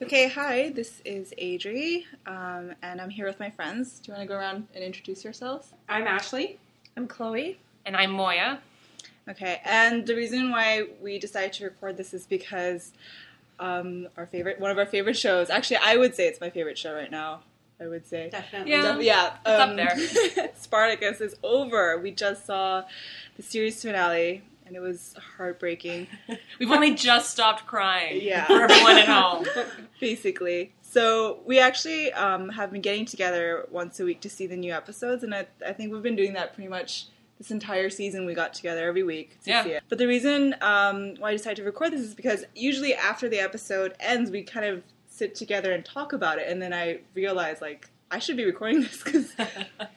Okay, hi, this is Adri, and I'm here with my friends. Do you want to go around and introduce yourselves? I'm Ashley. I'm Chloe. And I'm Moya. Okay, and the reason why we decided to record this is because one of our favorite shows, actually I would say it's my favorite show right now, I would say. Definitely. Yeah, it's up there. Spartacus is over. We just saw the series finale, and it was heartbreaking. We've only just stopped crying. Yeah. For everyone at home. Basically. So we actually have been getting together once a week to see the new episodes, and I think we've been doing that pretty much this entire season. We got together every week to see it. But the reason why I decided to record this is because usually after the episode ends, we kind of sit together and talk about it, and then I realized, like, I should be recording this because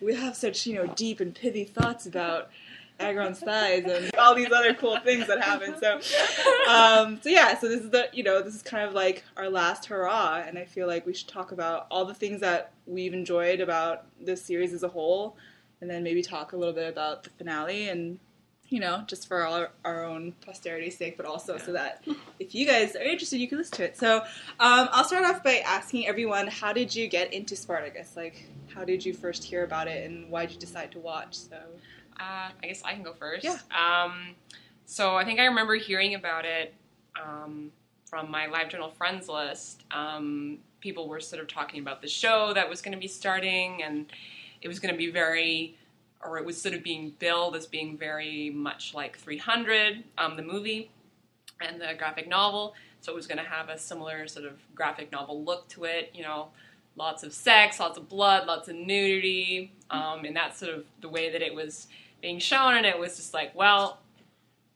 we have such, deep and pithy thoughts about Agron's thighs and all these other cool things that happen. So this is this is kind of like our last hurrah, and I feel like we should talk about all the things that we've enjoyed about this series as a whole, and then maybe talk a little bit about the finale, and just for our own posterity's sake, but also so that if you guys are interested, you can listen to it. So I'll start off by asking everyone, how did you get into Spartacus? Like, how did you first hear about it, and why did you decide to watch? So. I guess I can go first. Yeah. So I think I remember hearing about it from my Live Journal friends list. People were sort of talking about the show that was going to be starting, and it was going to be it was sort of being billed as being very much like 300, the movie, and the graphic novel. So it was going to have a similar sort of graphic novel look to it, lots of sex, lots of blood, lots of nudity, and that's sort of the way that it was being shown, and it was just like, well,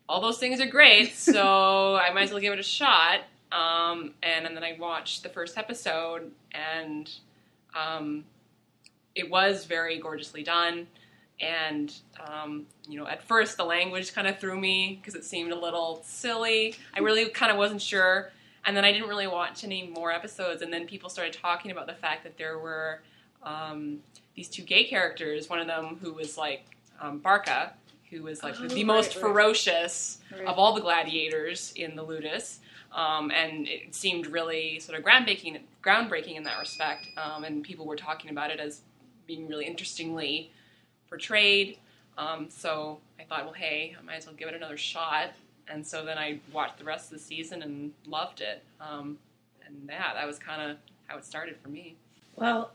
all those things are great, so I might as well give it a shot. And then I watched the first episode, and it was very gorgeously done. And, at first the language kind of threw me because it seemed a little silly. I really kind of wasn't sure. And then I didn't really watch any more episodes. And then people started talking about the fact that there were these two gay characters. One of them who was like Barca, who was like the most ferocious of all the gladiators in the Ludus. And it seemed really sort of groundbreaking in that respect. And people were talking about it as being really interestingly portrayed. So I thought, well, hey, I might as well give it another shot. And so then I watched the rest of the season and loved it. And that was kind of how it started for me. Well,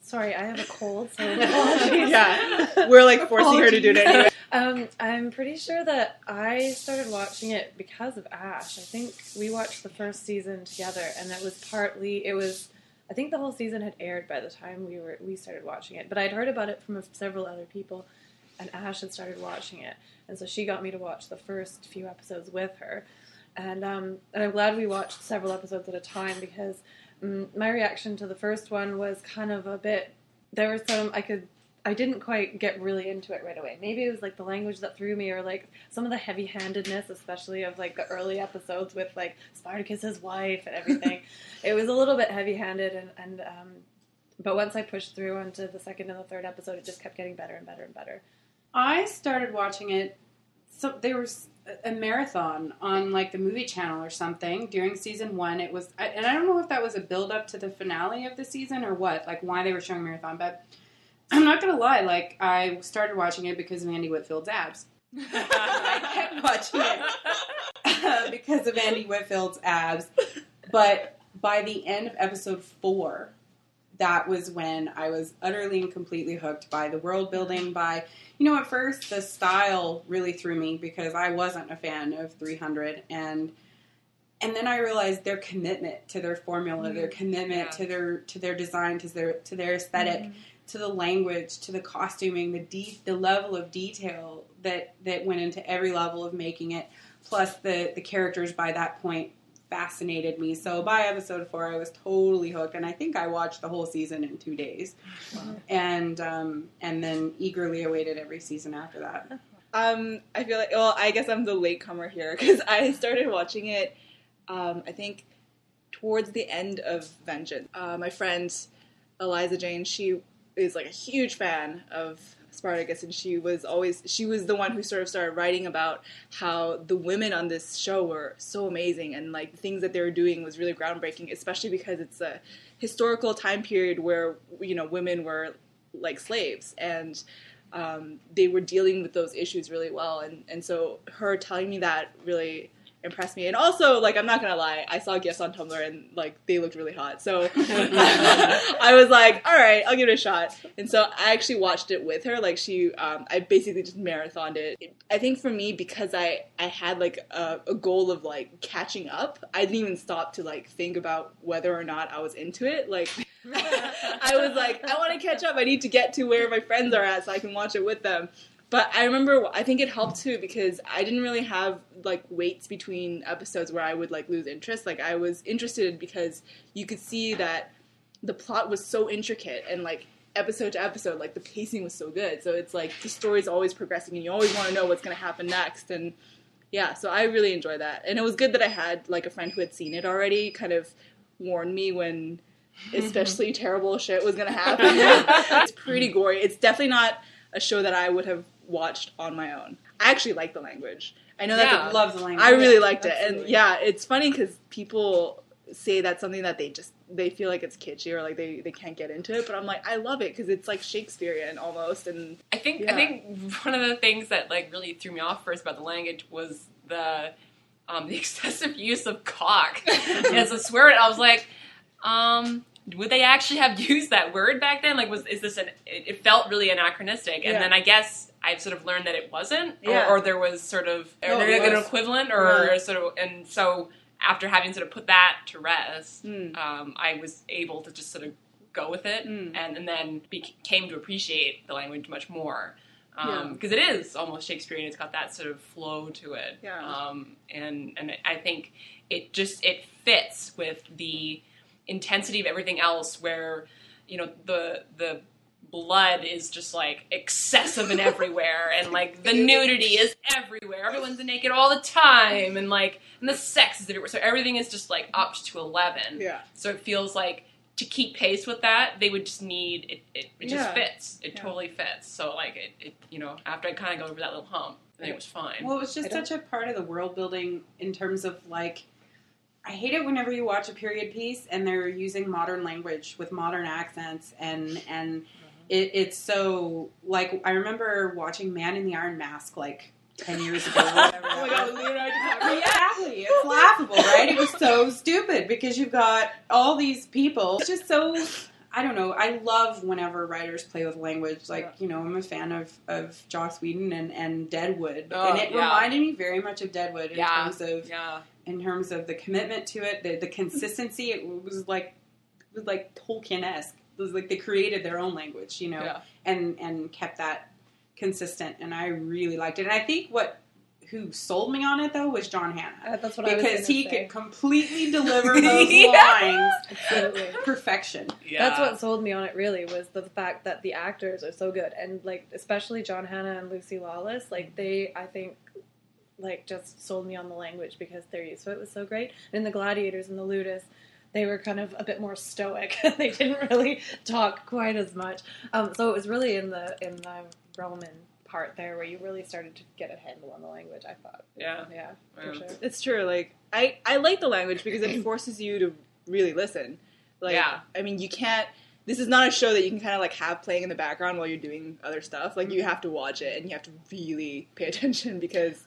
sorry, I have a cold, so apologies. Yeah, we're like forcing her to do it anyway. I'm pretty sure that I started watching it because of Ash. I think we watched the first season together, and I think the whole season had aired by the time we started watching it. But I'd heard about it from several other people, and Ash had started watching it. And so she got me to watch the first few episodes with her. And I'm glad we watched several episodes at a time, because my reaction to the first one was kind of a bit, there were some, I didn't quite get really into it right away. Maybe it was like the language that threw me, or like some of the heavy-handedness, especially of like the early episodes with like Spartacus's wife and everything. It was a little bit heavy-handed, but once I pushed through onto the second and the third episode, it just kept getting better and better and better. I started watching it, so there was a marathon on like the movie channel or something during season 1. It was, and I don't know if that was a build up to the finale of the season or what, like why they were showing marathon, but I'm not gonna lie, like I started watching it because of Andy Whitfield's abs. I kept watching it because of Andy Whitfield's abs, but by the end of episode 4, that was when I was utterly and completely hooked by the world building, by, at first the style really threw me because I wasn't a fan of 300, and then I realized their commitment to their formula, their commitment to their design, to their aesthetic, to the language, to the costuming, the level of detail that went into every level of making it, plus the characters by that point fascinated me. So by episode 4, I was totally hooked, and I think I watched the whole season in 2 days. Wow. And then eagerly awaited every season after that. I feel like, well, I guess I'm the latecomer here, because I started watching it, I think, towards the end of Vengeance. My friend Eliza Jane, she is like a huge fan of Spartacus, and she was the one who sort of started writing about how the women on this show were so amazing, and like the things that they were doing was really groundbreaking, especially because it's a historical time period where, you know, women were like slaves, and they were dealing with those issues really well, and so her telling me that really impressed me. And also, like, I'm not gonna lie, I saw gifs on Tumblr and like they looked really hot, so I was like, all right, I'll give it a shot. And so I actually watched it with her. Like, I basically just marathoned it. I think for me, because I had like a goal of like catching up, I didn't even stop to like think about whether or not I was into it. Like, I was like, I want to catch up, I need to get to where my friends are at so I can watch it with them. But I remember, I think it helped too, because I didn't really have, like, waits between episodes where I would, like, lose interest. Like, I was interested because you could see that the plot was so intricate, and, like, episode to episode, like, the pacing was so good. So it's, like, the story's always progressing, and you always want to know what's going to happen next. And, yeah, so I really enjoyed that. And it was good that I had, like, a friend who had seen it already kind of warn me when especially terrible shit was going to happen. It's pretty gory. It's definitely not a show that I would have watched on my own. I actually like the language. I know that love the language. I really liked it, and yeah, it's funny because people say that's something that they feel like it's kitschy or like they can't get into it, but I'm like, I love it because it's like Shakespearean almost. And I think one of the things that like really threw me off first about the language was the excessive use of cock as a swear word. I was like, would they actually have used that word back then? Like, it felt really anachronistic. And then I guess I've sort of learned that it wasn't, or there was sort of an equivalent, or sort of, and so after having sort of put that to rest, I was able to just sort of go with it, and then came to appreciate the language much more. Because it is almost Shakespearean. It's got that sort of flow to it. And I think it fits with the intensity of everything else, where, you know, the blood is just like excessive and everywhere, and like the nudity is everywhere, everyone's naked all the time, and the sex is everywhere, so everything is just like up to 11. So it feels like to keep pace with that, they would just need it just fits. It totally fits. So like it you know, after I kind of go over that little hump, then it was fine. Well, it was just such a part of the world building in terms of like, I hate it whenever you watch a period piece and they're using modern language with modern accents, and it's so, like, I remember watching Man in the Iron Mask like 10 years ago or whatever. Oh my god, Leonardo DiCaprio. Exactly. It's laughable, right? It was so stupid because you've got all these people. It's just so, I don't know. I love whenever writers play with language. Like, you know, I'm a fan of Joss Whedon and Deadwood. And it reminded me very much of Deadwood in terms of the commitment to it, the consistency. It was like Tolkien-esque. It was like they created their own language, you know, and kept that consistent. And I really liked it. And I think who sold me on it, though, was John Hannah. That's what I was because he could completely deliver those lines. Absolutely. Perfection. Yeah. That's what sold me on it, really, was the fact that the actors are so good. And, like, especially John Hannah and Lucy Lawless, like, they, I think, like, just sold me on the language because their use of it was so great. And in the Gladiators and the Ludus, they were kind of a bit more stoic. They didn't really talk quite as much. So it was really in the Roman part there where you really started to get a handle on the language, I thought. Yeah, for sure. It's true. Like, I like the language because it forces you to really listen. Like, I mean, you can't. This is not a show that you can kind of like have playing in the background while you're doing other stuff. Like, you have to watch it and you have to really pay attention because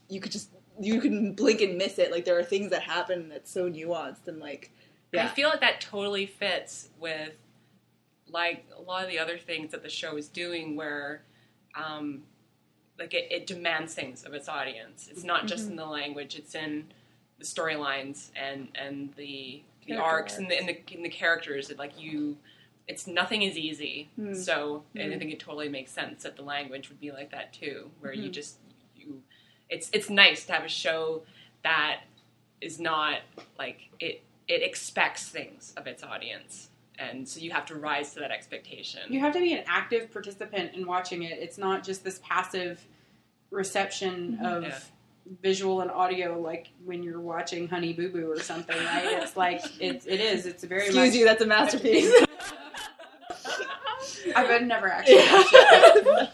you can blink and miss it. Like, there are things that happen that's so nuanced and like. I feel like that totally fits with like a lot of the other things that the show is doing, where like it demands things of its audience. It's not just in the language; it's in the storylines and the arcs and the characters. That it's nothing is easy. So and I think it totally makes sense that the language would be like that too, where it's nice to have a show that is not like it expects things of its audience, and so you have to rise to that expectation. You have to be an active participant in watching it. It's not just this passive reception of visual and audio, like when you're watching Honey Boo Boo or something, right? It's like, it's very much... Excuse you, that's a masterpiece. I've never actually watched it.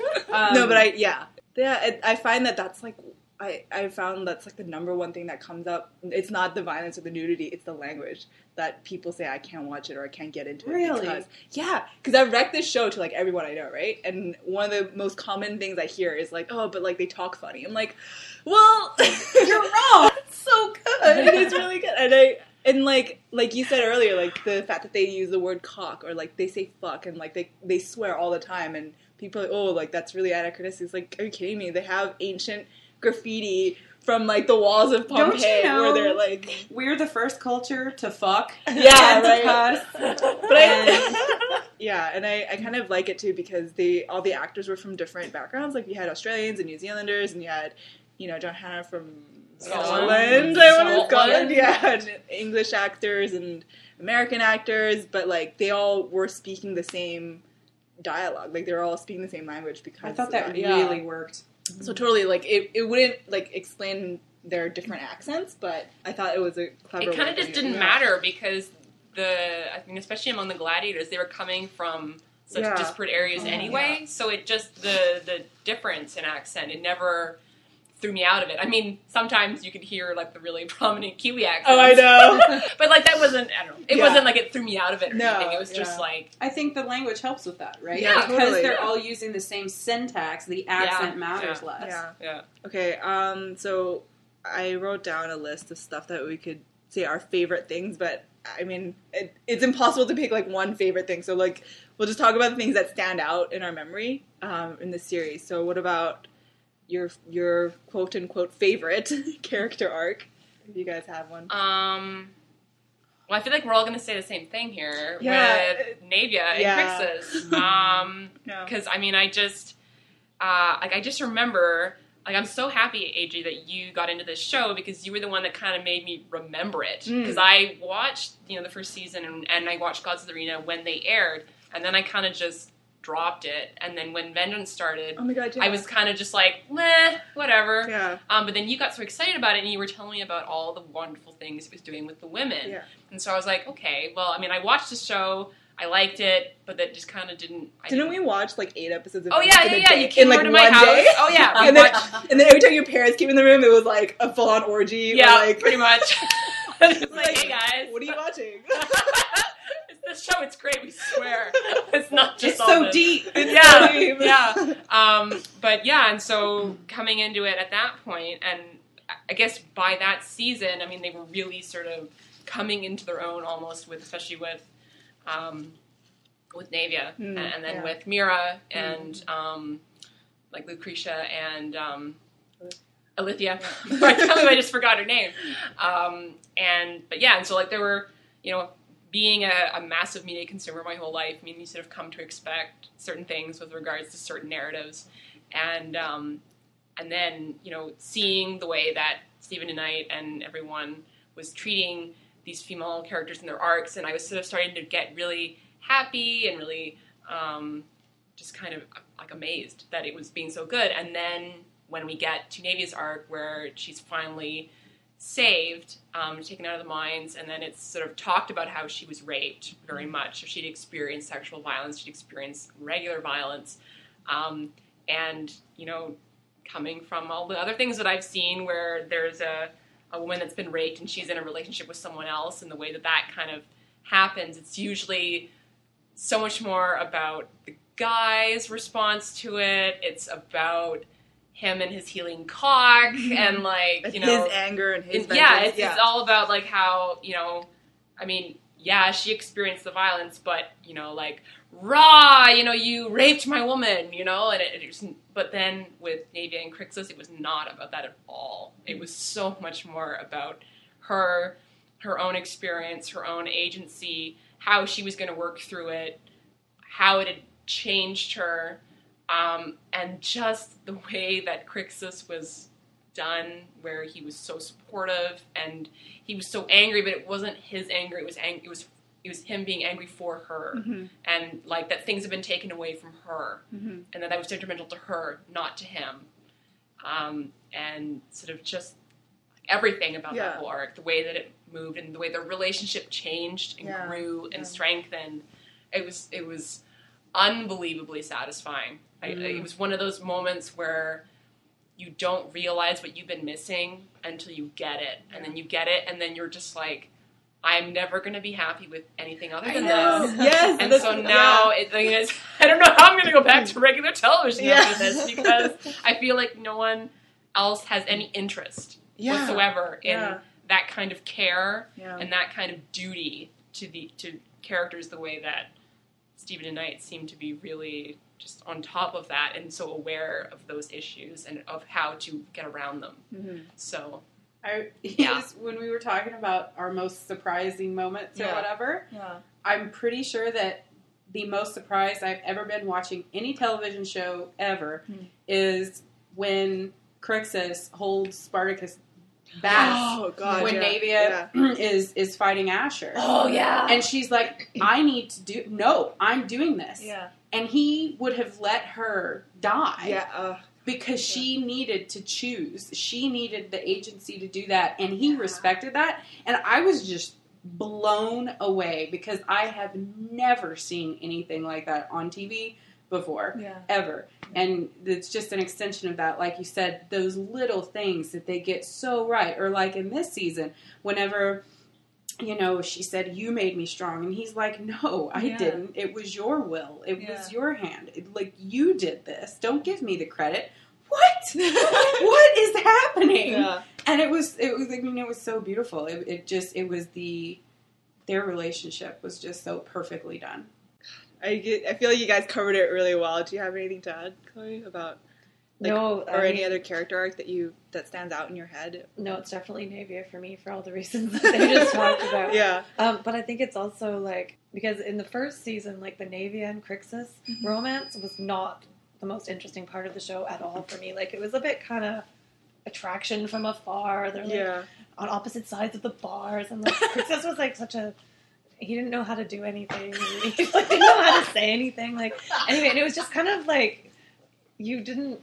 No, but I find that's like I found that's like the number one thing that comes up. It's not the violence or the nudity; it's the language that people say I can't watch it or I can't get into it. Really? Because I've wrecked this show to like everyone I know, right? And one of the most common things I hear is like, "Oh, but like they talk funny." I'm like, "Well, you're wrong. It's so good. It's really good." And like you said earlier, like the fact that they use the word cock or like they say fuck and like they swear all the time and people are like, oh, like that's really anachronistic. It's like, are you kidding me? They have ancient graffiti from like the walls of Pompeii. Don't you know where they're like, we're the first culture to fuck. Yeah, right. But I kind of like it too because all the actors were from different backgrounds. Like you had Australians and New Zealanders, and you had John Hannah from Scotland. And English actors and American actors, but like they all were speaking the same dialogue. Like they were all speaking the same language because I thought that really worked. So totally, like it wouldn't like explain their different accents, but I thought it was a clever. It kind of just didn't matter because I think especially among the gladiators, they were coming from such disparate areas anyway. So it just the difference in accent, it never threw me out of it. I mean, sometimes you could hear like the really prominent Kiwi accents. Oh, I know. But like that wasn't, I don't know. It wasn't like it threw me out of it or anything. It was just like... I think the language helps with that, right? Yeah, because totally. they're all using the same syntax, the accent matters less. Yeah. Okay, so I wrote down a list of stuff that we could say our favorite things, but I mean, it's impossible to pick like one favorite thing. So like, we'll just talk about the things that stand out in our memory in the series. So what about your quote unquote favorite character arc? If you guys have one. Well, I feel like we're all going to say the same thing here with Navia and Crixus. Because I mean, I just remember. Like, I'm so happy, AJ, that you got into this show because you were the one that kind of made me remember it. Because I watched, the first season and I watched Gods of the Arena when they aired, and then I kind of just dropped it. And then when Vengeance started, oh my God, I was kind of just like, meh, whatever. Yeah. But then you got so excited about it, and you were telling me about all the wonderful things it was doing with the women. Yeah. And so I was like, okay, well, I mean, I watched the show. I liked it, but that just kind of didn't... Didn't we watch like 8 episodes of You came over to my house. Day? Oh, yeah. and then every time your parents came in the room, it was like a full-on orgy. Yeah, or, like, pretty much. It's like, hey, guys. What are you watching? It's this show, it's great, we swear. It's not just it's all so this. deep. It's so deep. Yeah. But yeah, and so coming into it at that point, and I guess by that season, I mean, they were really sort of coming into their own almost especially with Navia, and then with Mira, and like Lucretia and Alithia. I can't believe I just forgot her name. And so like there were, being a massive media consumer my whole life, I mean, you sort of come to expect certain things with regards to certain narratives, and then seeing the way that Stephen DeKnight and everyone was treating these female characters in their arcs, and I was sort of starting to get really happy and really just kind of like amazed that it was being so good. And then when we get to Navia's arc where she's finally saved, taken out of the mines, and then it's sort of talked about how she was raped very much. So she'd experienced sexual violence, she'd experienced regular violence, and coming from all the other things that I've seen where there's a woman that's been raped and she's in a relationship with someone else, and the way that kind of happens, it's usually so much more about the guy's response to it. It's about him and his healing cock, and like, his anger and his vengeance. It's all about like how, I mean, she experienced the violence, but like, rah, you raped my woman, and it was, but then with Navia and Crixus, it was not about that at all. It was so much more about her own experience, her own agency, how she was going to work through it, how it had changed her, and just the way that Crixus was done, where he was so supportive and he was so angry, but it wasn't his anger. It was him being angry for her, and like that things have been taken away from her, and that was detrimental to her, not to him, and sort of just everything about that whole arc, the way that it moved and the way their relationship changed and grew and strengthened. It was unbelievably satisfying. It was one of those moments where you don't realize what you've been missing until you get it. And then you get it, and then you're just like, I'm never going to be happy with anything other than this. Yes. And so now, I don't know how I'm going to go back to regular television after this, because I feel like no one else has any interest whatsoever in that kind of care and that kind of duty to characters the way that Stephen and Knight seem to be really just on top of that and so aware of those issues and of how to get around them. Mm-hmm. So... when we were talking about our most surprising moments or whatever, I'm pretty sure that the most surprised I've ever been watching any television show ever is when Crixus holds Spartacus back when Navia is fighting Asher. Oh, yeah. And she's like, I'm doing this. Yeah. And he would have let her die. Yeah, because she needed to choose. She needed the agency to do that. And he respected that. And I was just blown away because I have never seen anything like that on TV before. Ever. And it's just an extension of that. Like you said, those little things that they get so right. Or like in this season, whenever... she said, you made me strong. And he's like, no, I didn't. It was your will. It was your hand. You did this. Don't give me the credit. What? What is happening? Yeah. And it was so beautiful. Their relationship was just so perfectly done. I feel like you guys covered it really well. Do you have anything to add, Chloe, about... any other character arc that stands out in your head? No, it's definitely Navia for me for all the reasons that they just talked about. Yeah. But I think it's also because in the first season, the Navia and Crixus romance was not the most interesting part of the show at all for me. It was a bit kind of attraction from afar. They're on opposite sides of the bars, and Crixus was he didn't know how to do anything. He didn't know how to say anything. Anyway, and it was just kind of you didn't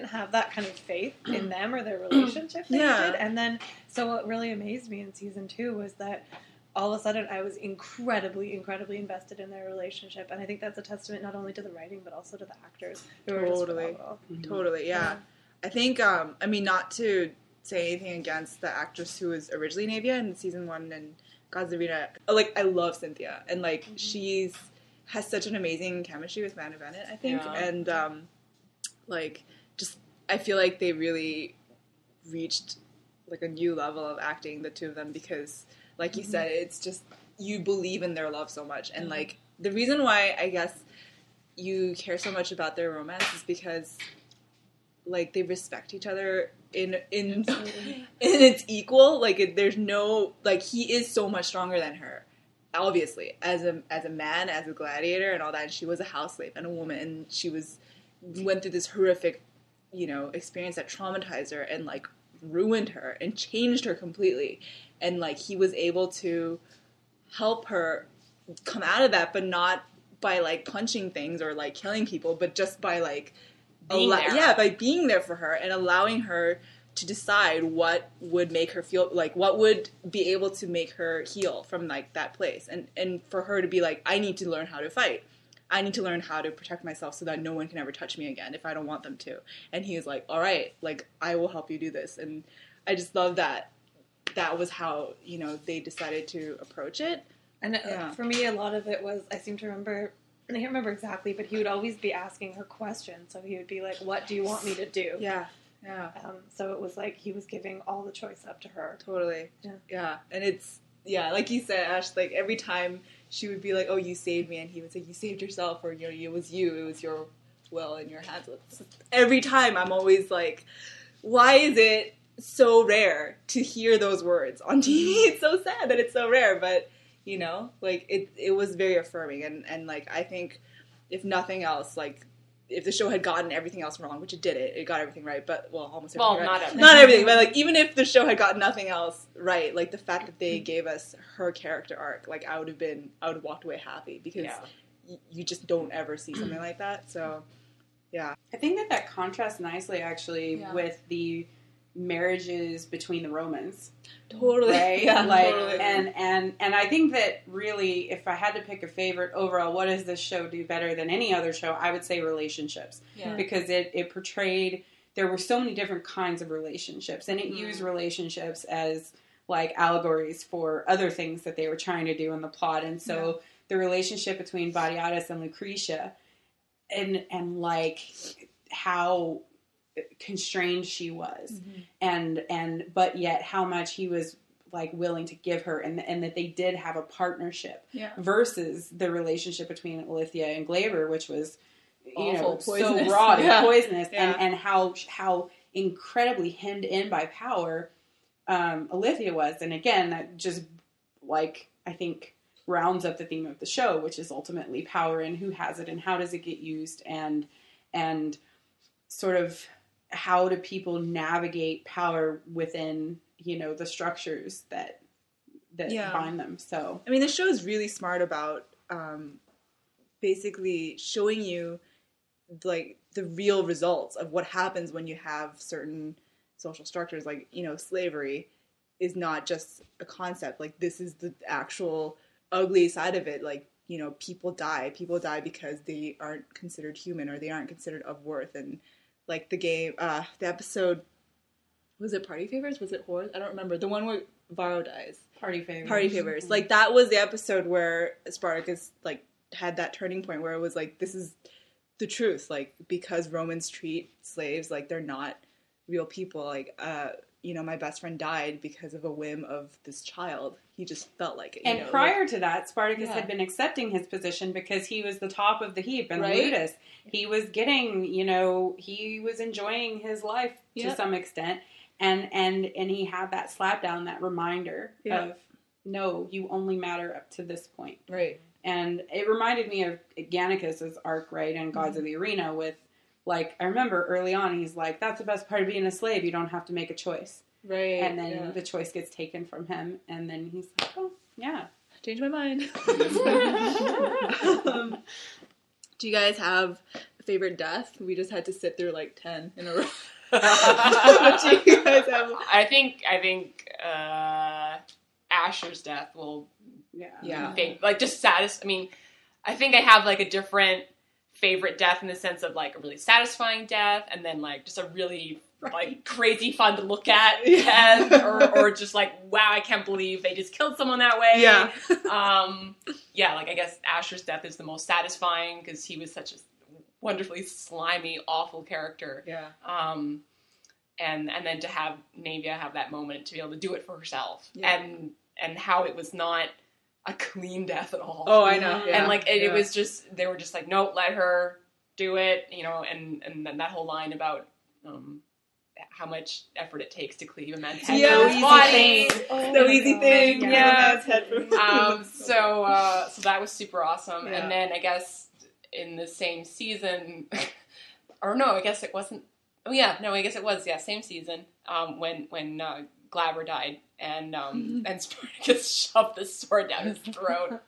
have that kind of faith in them or their relationship that you did. And then, so what really amazed me in season 2 was that all of a sudden I was incredibly, incredibly invested in their relationship. And I think that's a testament not only to the writing, but also to the actors who were just phenomenal. Totally, yeah. I think, not to say anything against the actress who was originally Navia in season 1 and Gazarina. I love Cynthia. And, she's has such an amazing chemistry with Amanda Bennett, I think. Yeah. And, I feel like they really reached, a new level of acting, the two of them, because, you said, it's just, you believe in their love so much. And, the reason why, I guess, you care so much about their romance is because, they respect each other in its equal. There's no, he is so much stronger than her. Obviously, as a man, as a gladiator and all that, and she was a house slave and a woman, and she went through this horrific, experience that traumatized her and, ruined her and changed her completely. And, he was able to help her come out of that, but not by, punching things or, killing people, but just by, being there. Yeah, by being there for her and allowing her to decide what would make her feel, what would be able to make her heal from, that place. And for her to be I need to learn how to fight. I need to learn how to protect myself so that no one can ever touch me again if I don't want them to. And he was all right, I will help you do this. And I just love that was how, they decided to approach it. And for me, a lot of it was, I seem to remember, I can't remember exactly, but he would always be asking her questions. So he would be what do you want me to do? Yeah. Yeah. So it was he was giving all the choice up to her. Totally. Yeah. Yeah. And it's, like you said, Ash, every time she would be oh, you saved me, and he would say, you saved yourself, or, it was your will in your hands. Every time I'm always why is it so rare to hear those words on TV? It's so sad that it's so rare, but, it was very affirming, and I think, if nothing else, if the show had gotten everything else wrong, which it did, it got everything right, but, almost everything right. Not everything, but, even if the show had gotten nothing else right, the fact that they gave us her character arc, I would have walked away happy, because you just don't ever see something like that, so, yeah. I think that contrasts nicely, actually, with the marriages between the Romans. Totally. Right? Yeah, like, totally. and I think that really, if I had to pick a favorite overall, what does this show do better than any other show? I would say relationships. Yeah. Because it portrayed, there were so many different kinds of relationships, and it used relationships as like allegories for other things that they were trying to do in the plot. And so the relationship between Batiatus and Lucretia, and like how constrained she was, but yet how much he was like willing to give her, and that they did have a partnership, versus the relationship between Ilithyia and Glaber, which was so raw and poisonous, and how incredibly hemmed in by power Ilithyia was. And again, that just like I think rounds up the theme of the show, which is ultimately power and who has it and how does it get used, and sort of how do people navigate power within, the structures that bind them. So, I mean, the show is really smart about basically showing you like the real results of what happens when you have certain social structures. Like, slavery is not just a concept. Like, this is the actual ugly side of it. Like, people die because they aren't considered human, or they aren't considered of worth. And like the the episode, was it Party Favors? Was it Horse? I don't remember. The one where Varro dies. Party Favors. Party Favors. Like, that was the episode where Spartacus, like, had that turning point where it was like, this is the truth. Like, because Romans treat slaves like they're not real people. Like, my best friend died because of a whim of this child. He just felt like it. And prior to that, Spartacus had been accepting his position because he was the top of the heap and the ludus. He was getting, he was enjoying his life to some extent. And he had that slap down, that reminder of, no, you only matter up to this point. Right. And it reminded me of Gannicus's arc, right, in Gods of the Arena with, like, I remember early on, he's like, that's the best part of being a slave. You don't have to make a choice. Right. And then the choice gets taken from him. And then he's like, oh, yeah. Changed my mind. Do you guys have a favorite death? We just had to sit through like 10 in a row. What do you guys have? I think Asher's death will like just saddest. I mean, I think I have like a different favorite death in the sense of like a really satisfying death, and then like just a really like crazy fun to look at death, or just like, wow, I can't believe they just killed someone that way. Like I guess Asher's death is the most satisfying because he was such a wonderfully slimy, awful character. And then to have Naevia have that moment to be able to do it for herself, and how it was not a clean death at all. Oh, I know. And like it was just, they were just like, nope, let her do it, and then that whole line about how much effort it takes to cleave a man's head from his body. So easy thing. So that was super awesome. And then I guess in the same season, or no, I guess it wasn't. Oh yeah, no, I guess it was. Yeah, same season. When Glaber died, and Spartacus shoved the sword down his throat.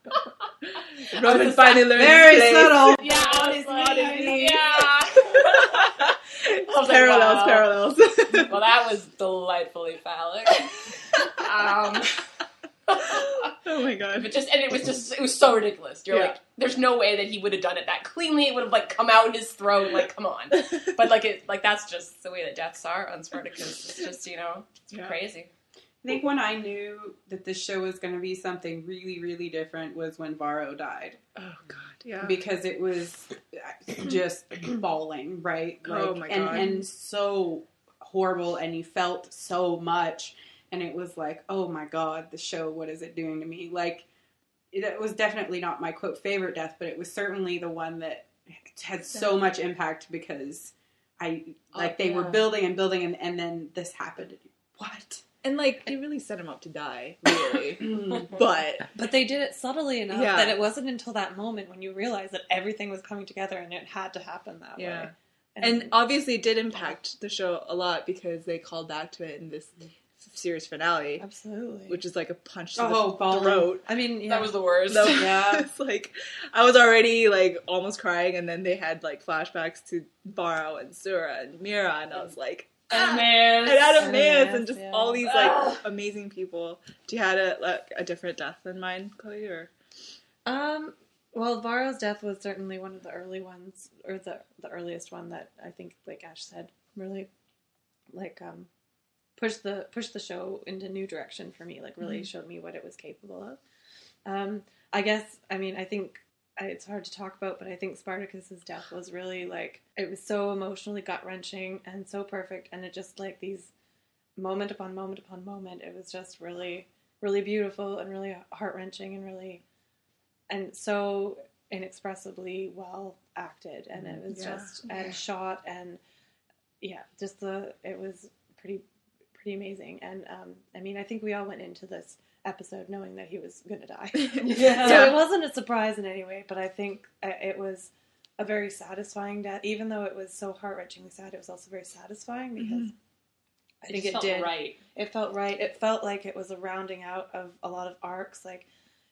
Roman finally learned very subtle. Yeah, on his knee. Yeah. Parallels. Well, that was delightfully phallic. Oh my god! But it was so ridiculous. You're like, there's no way that he would have done it that cleanly. It would have like come out his throat. Like, come on. But like that's just the way that deaths are on Spartacus. It's just it's crazy. I think when I knew that this show was going to be something really, really different was when Varro died. Oh god, yeah. Because it was just bawling, right? Like, oh my god, and so horrible, and you felt so much. And it was like, oh my god, the show, what is it doing to me? Like, it was definitely not my, quote, favorite death, but it was certainly the one that had so much impact because they were building and building, and then this happened. What? And, like, they really set him up to die, really. But they did it subtly enough that it wasn't until that moment when you realized that everything was coming together and it had to happen that way. And obviously it did impact the show a lot because they called back to it in this series finale. Absolutely. Which is like a punch to the throat. I mean, that was the worst. So, it's like, I was already like almost crying, and then they had like flashbacks to Varro and Sura and Mira, and I was like, Adam Nance, and just all these like amazing people. Do you had a different death in mind, Chloe, or? Well, Varro's death was certainly one of the early ones, or the earliest one that I think, like Ash said, really like pushed the show into new direction for me. Like really showed me what it was capable of. I guess, I mean, I think it's hard to talk about, but I think Spartacus's death was really like, it was so emotionally gut-wrenching and so perfect, and it just like these moment upon moment upon moment, it was just really, really beautiful and really heart-wrenching and really, and so inexpressibly well acted, and it was just, and shot, and just it was pretty amazing. And I mean, I think we all went into this episode knowing that he was going to die. So it wasn't a surprise in any way, but I think it was a very satisfying death. Even though it was so heart-wrenchingly sad, it was also very satisfying because I think it did. Right. It felt right. It felt like it was a rounding out of a lot of arcs, like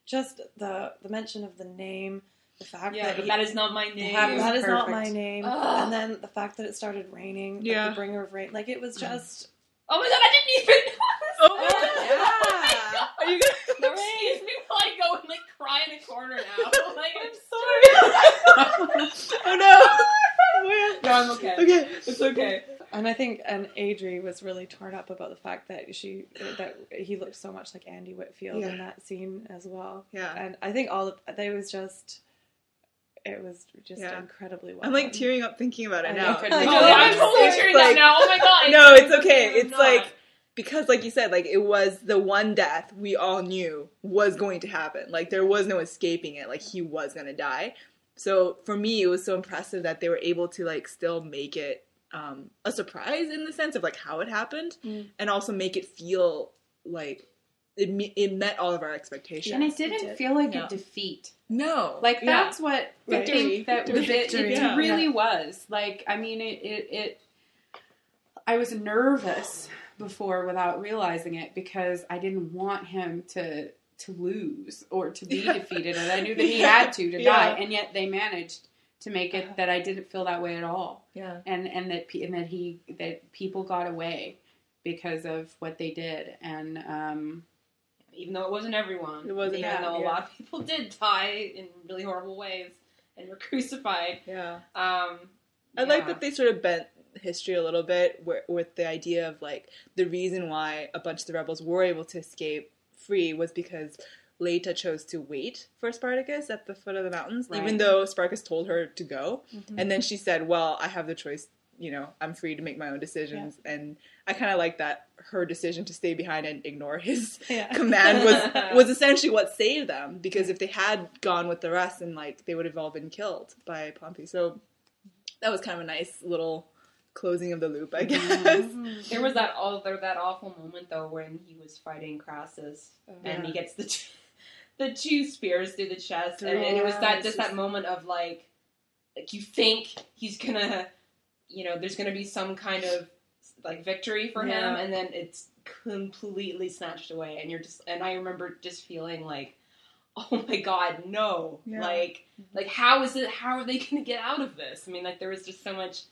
just the mention of the name, the fact that is not my name. That is not my name. And then the fact that it started raining, like the bringer of rain, like it was just. Oh my god! I didn't even know. Oh my god! Yeah. Are you gonna excuse me while I go and like cry in a corner now? Like, I'm sorry. Oh no! No, I'm okay. Okay, it's okay. And I think Adri was really torn up about the fact that he looked so much like Andy Whitfield in that scene as well. Yeah, and I think it was just incredibly well. I'm like tearing up thinking about it now. I'm totally tearing up now. Oh my god! No, it's okay. It's like because, like you said, like it was the one death we all knew was going to happen. Like there was no escaping it. Like he was gonna die. So for me, it was so impressive that they were able to like still make it a surprise in the sense of like how it happened, and also make it feel like it met all of our expectations. And it didn't feel like a defeat. No. Like that's what I think that was it. It really was. Like, I mean, it I was nervous before without realizing it because I didn't want him to to lose or to be defeated, and I knew that he had to die, and yet they managed to make it that I didn't feel that way at all. Yeah, and that people got away because of what they did, and even though it wasn't everyone, even though a lot of people did die in really horrible ways and were crucified. Yeah, I like that they sort of bent history a little bit with the idea of like the reason why a bunch of the rebels were able to escape free was because Leita chose to wait for Spartacus at the foot of the mountains, even though Spartacus told her to go. Mm-hmm. And then she said, well, I have the choice, I'm free to make my own decisions. Yeah. And I kind of like that her decision to stay behind and ignore his command was essentially what saved them, because if they had gone with the rest, then like they would have all been killed by Pompey. So that was kind of a nice little closing of the loop, I guess. Mm-hmm. There was that awful moment though when he was fighting Crassus and he gets the two spears through the chest, and it was that moment of like you think he's gonna, there's gonna be some kind of like victory for him, and then it's completely snatched away, and I remember just feeling like, oh my god, no, like how are they gonna get out of this? I mean, like there was just so much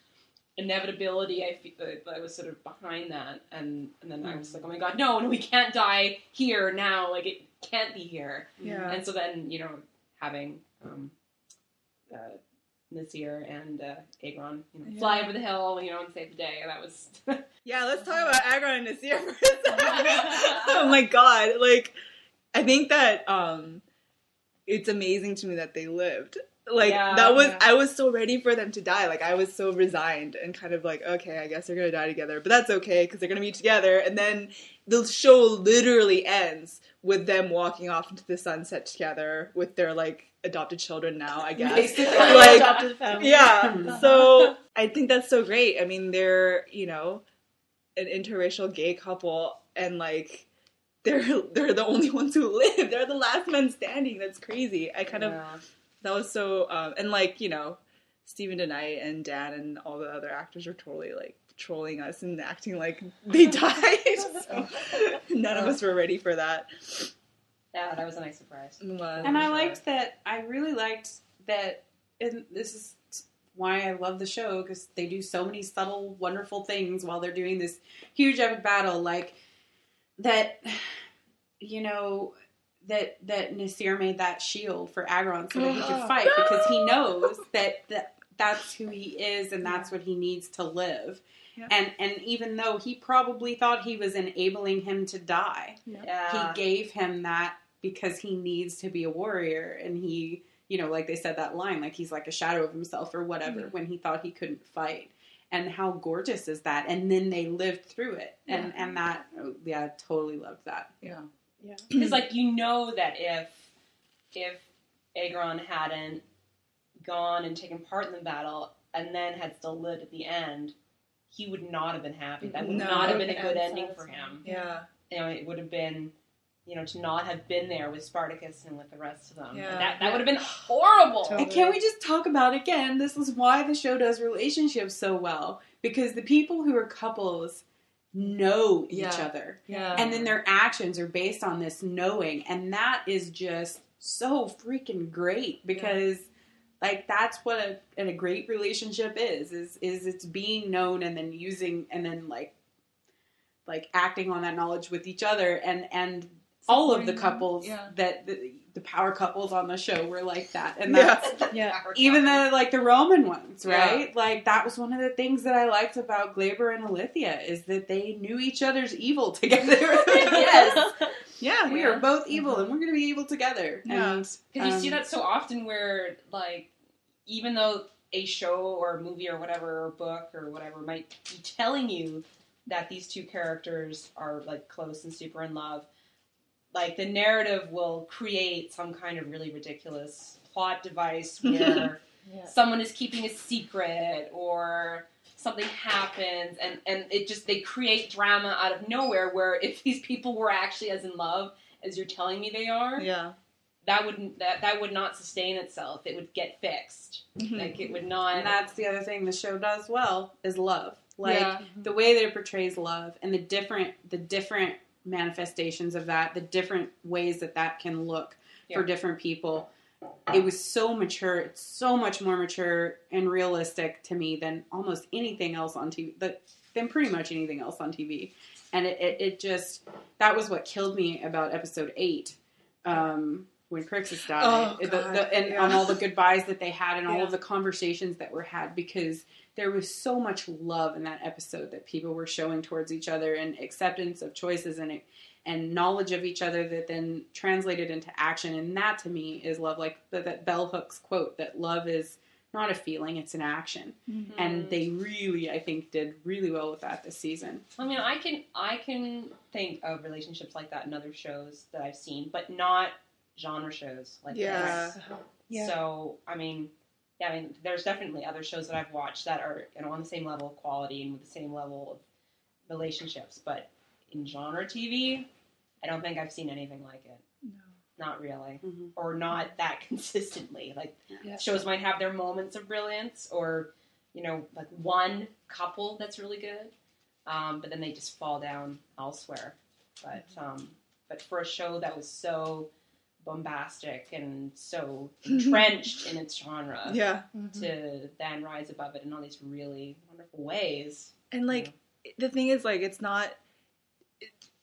inevitability I feel that was sort of behind that, and then I was like, oh my god, no, we can't die here now, like it can't be here. And so then having Nasir and Agron fly over the hill and save the day, that was let's talk about Agron and Nasir for a second. Oh my god, like I think that it's amazing to me that they lived. Like, I was so ready for them to die. Like, I was so resigned and kind of like, okay, I guess they're going to die together. But that's okay, because they're going to be together. And then the show literally ends with them walking off into the sunset together with their, like, adopted children now, I guess. Basically, like, adopted family. Yeah. So, I think that's so great. I mean, they're, an interracial gay couple, and, like, they're the only ones who live. They're the last men standing. That's crazy. I kind of... That was so, and like, Stephen DeKnight and Dan and all the other actors are totally like trolling us and acting like they died. So none of us were ready for that. Yeah, that was a nice surprise. And I really liked that, and this is why I love the show, because they do so many subtle, wonderful things while they're doing this huge epic battle, like that, you know, that Nasir made that shield for Agron so that he could fight, because he knows that's who he is and that's what he needs to live. Yeah. And even though he probably thought he was enabling him to die, he gave him that because he needs to be a warrior, and he, you know, like they said that line, like he's like a shadow of himself or whatever, when he thought he couldn't fight. And how gorgeous is that? And then they lived through it. And that, I totally loved that. Yeah. Yeah. Because, like, you know that if Agron hadn't gone and taken part in the battle and then had still lived at the end, he would not have been happy. That would not have been a good ending for him. Yeah. You know, it would have been, you know, to not have been there with Spartacus and with the rest of them. Yeah. That would have been horrible. Totally. And can we just talk about, again, this is why the show does relationships so well. Because the people who are couples know each other. Yeah. And then their actions are based on this knowing. And that is just so freaking great. Because, like, that's what a great relationship is it's being known and then using, and then, like acting on that knowledge with each other. And all of the couples that the power couples on the show were like that. And that's even the Roman ones, right? Yeah. Like, that was one of the things that I liked about Glaber and Alithia, is that they knew each other's evil together. Yes. Yeah, we are both evil and we're going to be evil together. Yeah. Because you see that so often where, like, even though a show or a movie or whatever, or book or whatever might be telling you that these two characters are, like, close and super in love, like, the narrative will create some kind of really ridiculous plot device where someone is keeping a secret or something happens, and it just, they create drama out of nowhere, where if these people were actually as in love as you're telling me they are, that would not sustain itself. It would get fixed. Like, it would not. And that's the other thing the show does well, is love. Like, the way that it portrays love and the different manifestations of that, the different ways that can look for different people. It was so mature. It's so much more mature and realistic to me than almost anything else on TV, than pretty much anything else on TV. And it just, that was what killed me about episode 8, when Crixus died. On all the goodbyes that they had and all of the conversations that were had, because there was so much love in that episode that people were showing towards each other, and acceptance of choices and knowledge of each other that then translated into action. And that, to me, is love. Like that Bell Hooks quote, that love is not a feeling, it's an action. Mm-hmm. And they really, I think, did really well with that this season. I mean, I can think of relationships like that in other shows that I've seen, but not genre shows like this. Yeah. So, I mean, there's definitely other shows that I've watched that are, you know, on the same level of quality and with the same level of relationships, but in genre TV, I don't think I've seen anything like it. No. Not really. Mm-hmm. Or not that consistently. Like, shows might have their moments of brilliance, or, you know, like one couple that's really good, but then they just fall down elsewhere. But for a show that was so bombastic and so entrenched in its genre, to then rise above it in all these really wonderful ways. And, like, the thing is, like, it's not,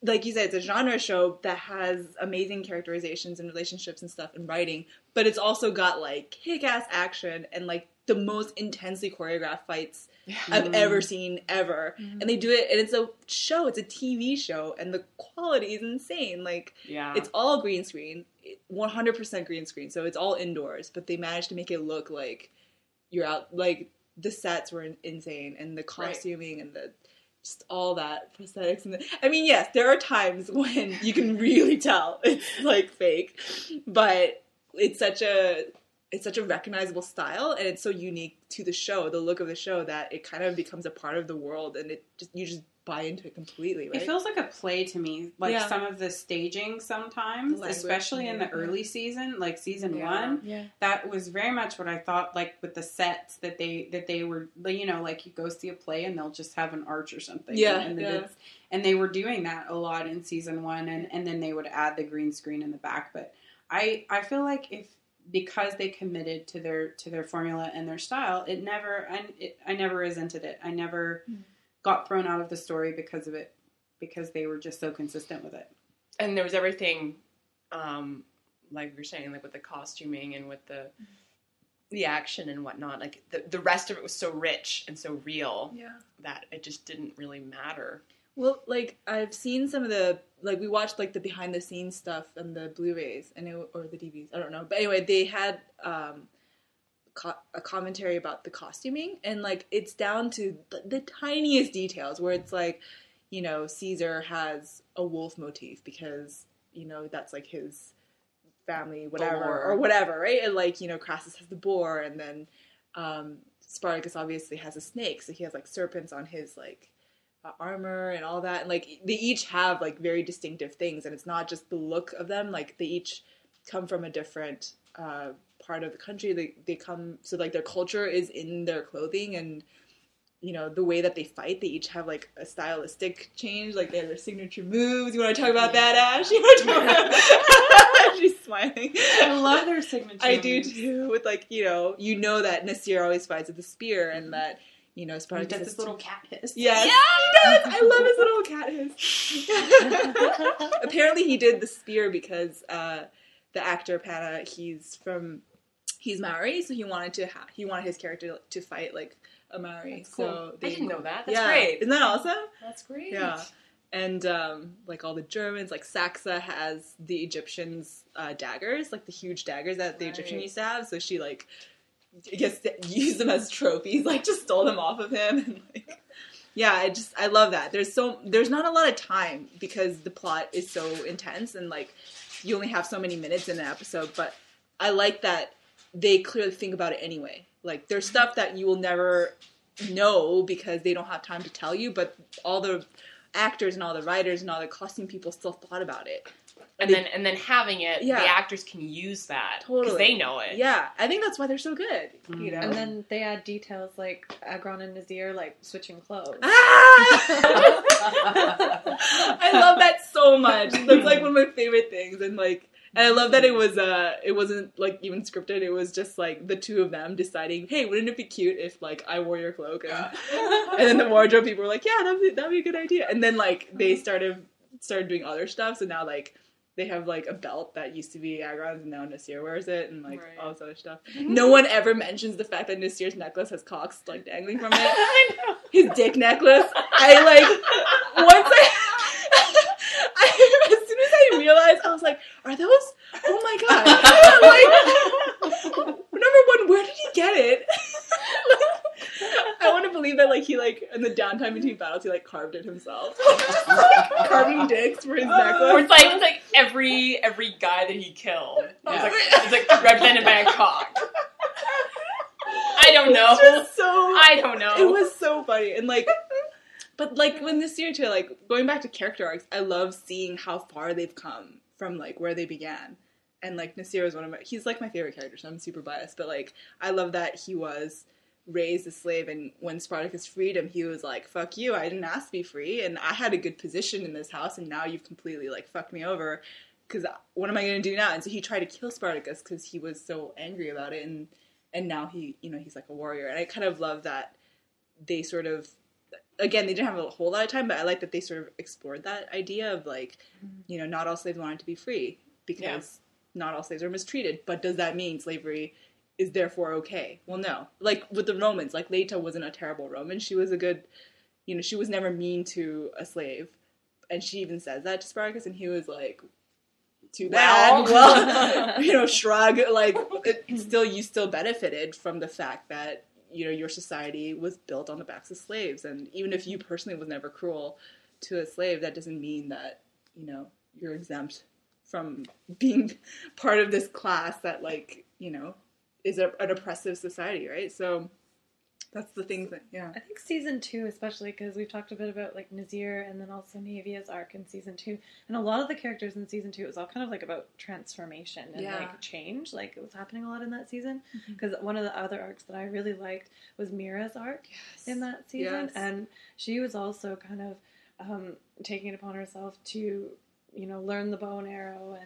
like you said, it's a genre show that has amazing characterizations and relationships and stuff and writing, but it's also got, like, kick-ass action and, like, the most intensely choreographed fights I've ever seen, ever. And they do it, and it's a show, it's a TV show, and the quality is insane. Like, it's all green screen, 100% green screen, so it's all indoors, but they managed to make it look like you're out, like, the sets were insane, and the costuming and the just all that prosthetics and I mean, yes, there are times when you can really tell it's, like, fake, but it's such a recognizable style, and it's so unique to the show, the look of the show, that it kind of becomes a part of the world, and you just buy into it completely, right? It feels like a play to me, like some of the staging sometimes, especially in the early season, like season 1. Yeah. That was very much what I thought, like with the sets that they were, you know, like you go see a play and they'll just have an arch or something. And they were doing that a lot in season 1, and then they would add the green screen in the back. But I feel like if because they committed to their formula and their style, I never resented it. I never got thrown out of the story because of it, because they were just so consistent with it. And there was everything, like we were saying, like with the costuming and with the action and whatnot. Like the rest of it was so rich and so real that it just didn't really matter. Well, like, I've seen some of the, like, we watched, like, the behind-the-scenes stuff and the Blu-rays, or the DVDs, I don't know. But anyway, they had a commentary about the costuming, and, like, it's down to the tiniest details, where it's like, you know, Caesar has a wolf motif because, you know, that's, like, his family, whatever, or whatever, right? And, like, you know, Crassus has the boar, and then Spartacus obviously has a snake, so he has, like, serpents on his, like, armor and all that, and like they each have like very distinctive things, and it's not just the look of them. Like they each come from a different part of the country. They come, so like their culture is in their clothing, and you know the way that they fight. They each have like a stylistic change. Like they have their signature moves. You want to talk about that, Ash? You want to talk about that? She's smiling. I love their signature I moves. do too. With like you know that Nasir always fights with the spear, and that. You know, Spartacus does this little cat hiss. Yes, he does. I love his little cat hiss. Apparently, he did the spear because the actor Pana, he's Maori, so he wanted his character to fight like a Maori. That's cool. So I didn't know that. That's great. Isn't that awesome? That's great. Yeah. And like all the Germans, like Saxa has the Egyptians' daggers, like the huge daggers that the Egyptian used to have. So she like. I guess use them as trophies, like just stole them off of him, and like, yeah, I love that. There's not a lot of time because the plot is so intense, and like you only have so many minutes in an episode. But I like that they clearly think about it anyway. Like there's stuff that you will never know because they don't have time to tell you, but all the actors and all the writers and all the costume people still thought about it. And then having it, the actors can use that because they know it. Yeah, I think that's why they're so good. Mm-hmm. You know, and then they add details like Agron and Nasir like switching clothes. I love that so much. That's like one of my favorite things, and I love that it wasn't like even scripted. It was just like the two of them deciding, hey, wouldn't it be cute if like I wore your cloak? And then the wardrobe people were like, yeah, that'd be a good idea. And then like they started doing other stuff. So now like. They have, like, a belt that used to be Agron's, and now Nasir wears it, and, like, all this other stuff. No one ever mentions the fact that Nasir's necklace has cocks, like, dangling from it. I know. His dick necklace. As soon as I realized, I was like, are those? Oh, my God. Like, number one, where did he get it? I want to believe that, like, he, like, in the downtime between battles, he, like, carved it himself. Carving dicks for his necklace. Or it's like every guy that he killed is like represented by a cock. I don't know. I don't know. It was so funny. And, like, but, like, when this year, too, like, going back to character arcs, I love seeing how far they've come from, like, where they began. And, like, Nasir is he's, like, my favorite character, so I'm super biased. But, like, I love that he was raised a slave, and when Spartacus freed him, he was like, fuck you, I didn't ask to be free, and I had a good position in this house, and now you've completely, like, fucked me over, because what am I going to do now? And so he tried to kill Spartacus because he was so angry about it, and now he, you know, he's like a warrior, and I kind of love that they sort of, again, they didn't have a whole lot of time, but I like that they sort of explored that idea of, like, you know, not all slaves wanted to be free, because not all slaves are mistreated, but does that mean slavery is therefore okay? Well, no. Like, with the Romans, like, Laeta wasn't a terrible Roman. She was a good, you know, she was never mean to a slave. And she even says that to Spartacus, and he was like, too bad. Well, you know, shrug. Like, you still benefited from the fact that, you know, your society was built on the backs of slaves. And even if you personally was never cruel to a slave, that doesn't mean that, you know, you're exempt from being part of this class that, like, you know, is an oppressive society, right? So that's the thing that, I think season 2, especially because we've talked a bit about like Nasir and then also Nevia's arc in season 2, and a lot of the characters in season 2, it was all kind of like about transformation and like change. Like it was happening a lot in that season, because one of the other arcs that I really liked was Mira's arc in that season, and she was also kind of taking it upon herself to learn the bow and arrow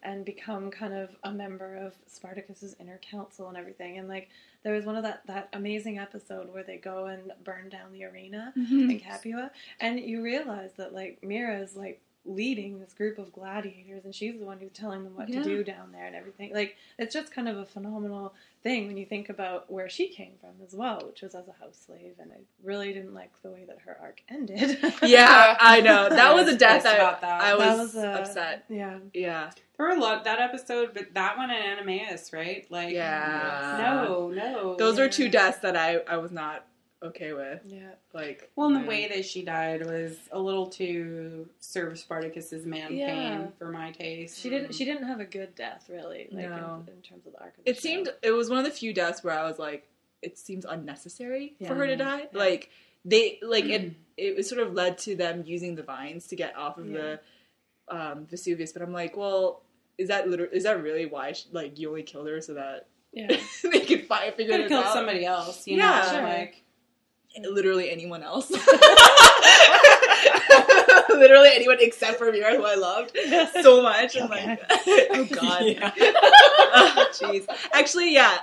and become kind of a member of Spartacus's inner council and everything. And like there was one of that amazing episode where they go and burn down the arena in Capua, and you realize that like Mira's like leading this group of gladiators, and she's the one who's telling them what to do down there and everything. Like it's just kind of a phenomenal thing when you think about where she came from as well, which was as a house slave. And I really didn't like the way that her arc ended. Yeah, I know. That was a death I was upset. Yeah. There were a lot that episode, but that one and Animaeus, right? Like, no. Those are two deaths that I was not okay with. Yeah. Like, well, and the way that she died was a little too serve Spartacus's man pain for my taste. She didn't have a good death, really. Like, in terms of the arc of the show. It was one of the few deaths where I was like, it seems unnecessary for her to die. Yeah. Like, it sort of led to them using the vines to get off of the Vesuvius, but I'm like, well, is that really why you only killed her so that they could figure it out? Killed somebody else, you know? Sure. Like, literally anyone else. Literally anyone except for Mira, who I loved so much. And like, oh god, jeez. Actually, yeah,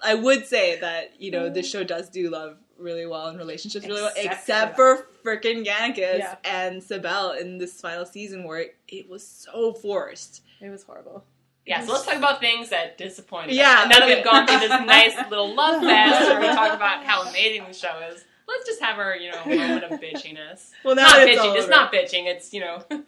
I would say that this show does do love really well in relationships really well, except for frickin' Gannicus and Sibel in this final season where it was so forced. It was horrible. Yeah, so let's talk about things that disappointed us. Yeah. And now that we've gone through this nice little love fest where we talk about how amazing the show is, let's just have our, moment of bitchiness. Well, now not it's bitching. It's not bitching. It's,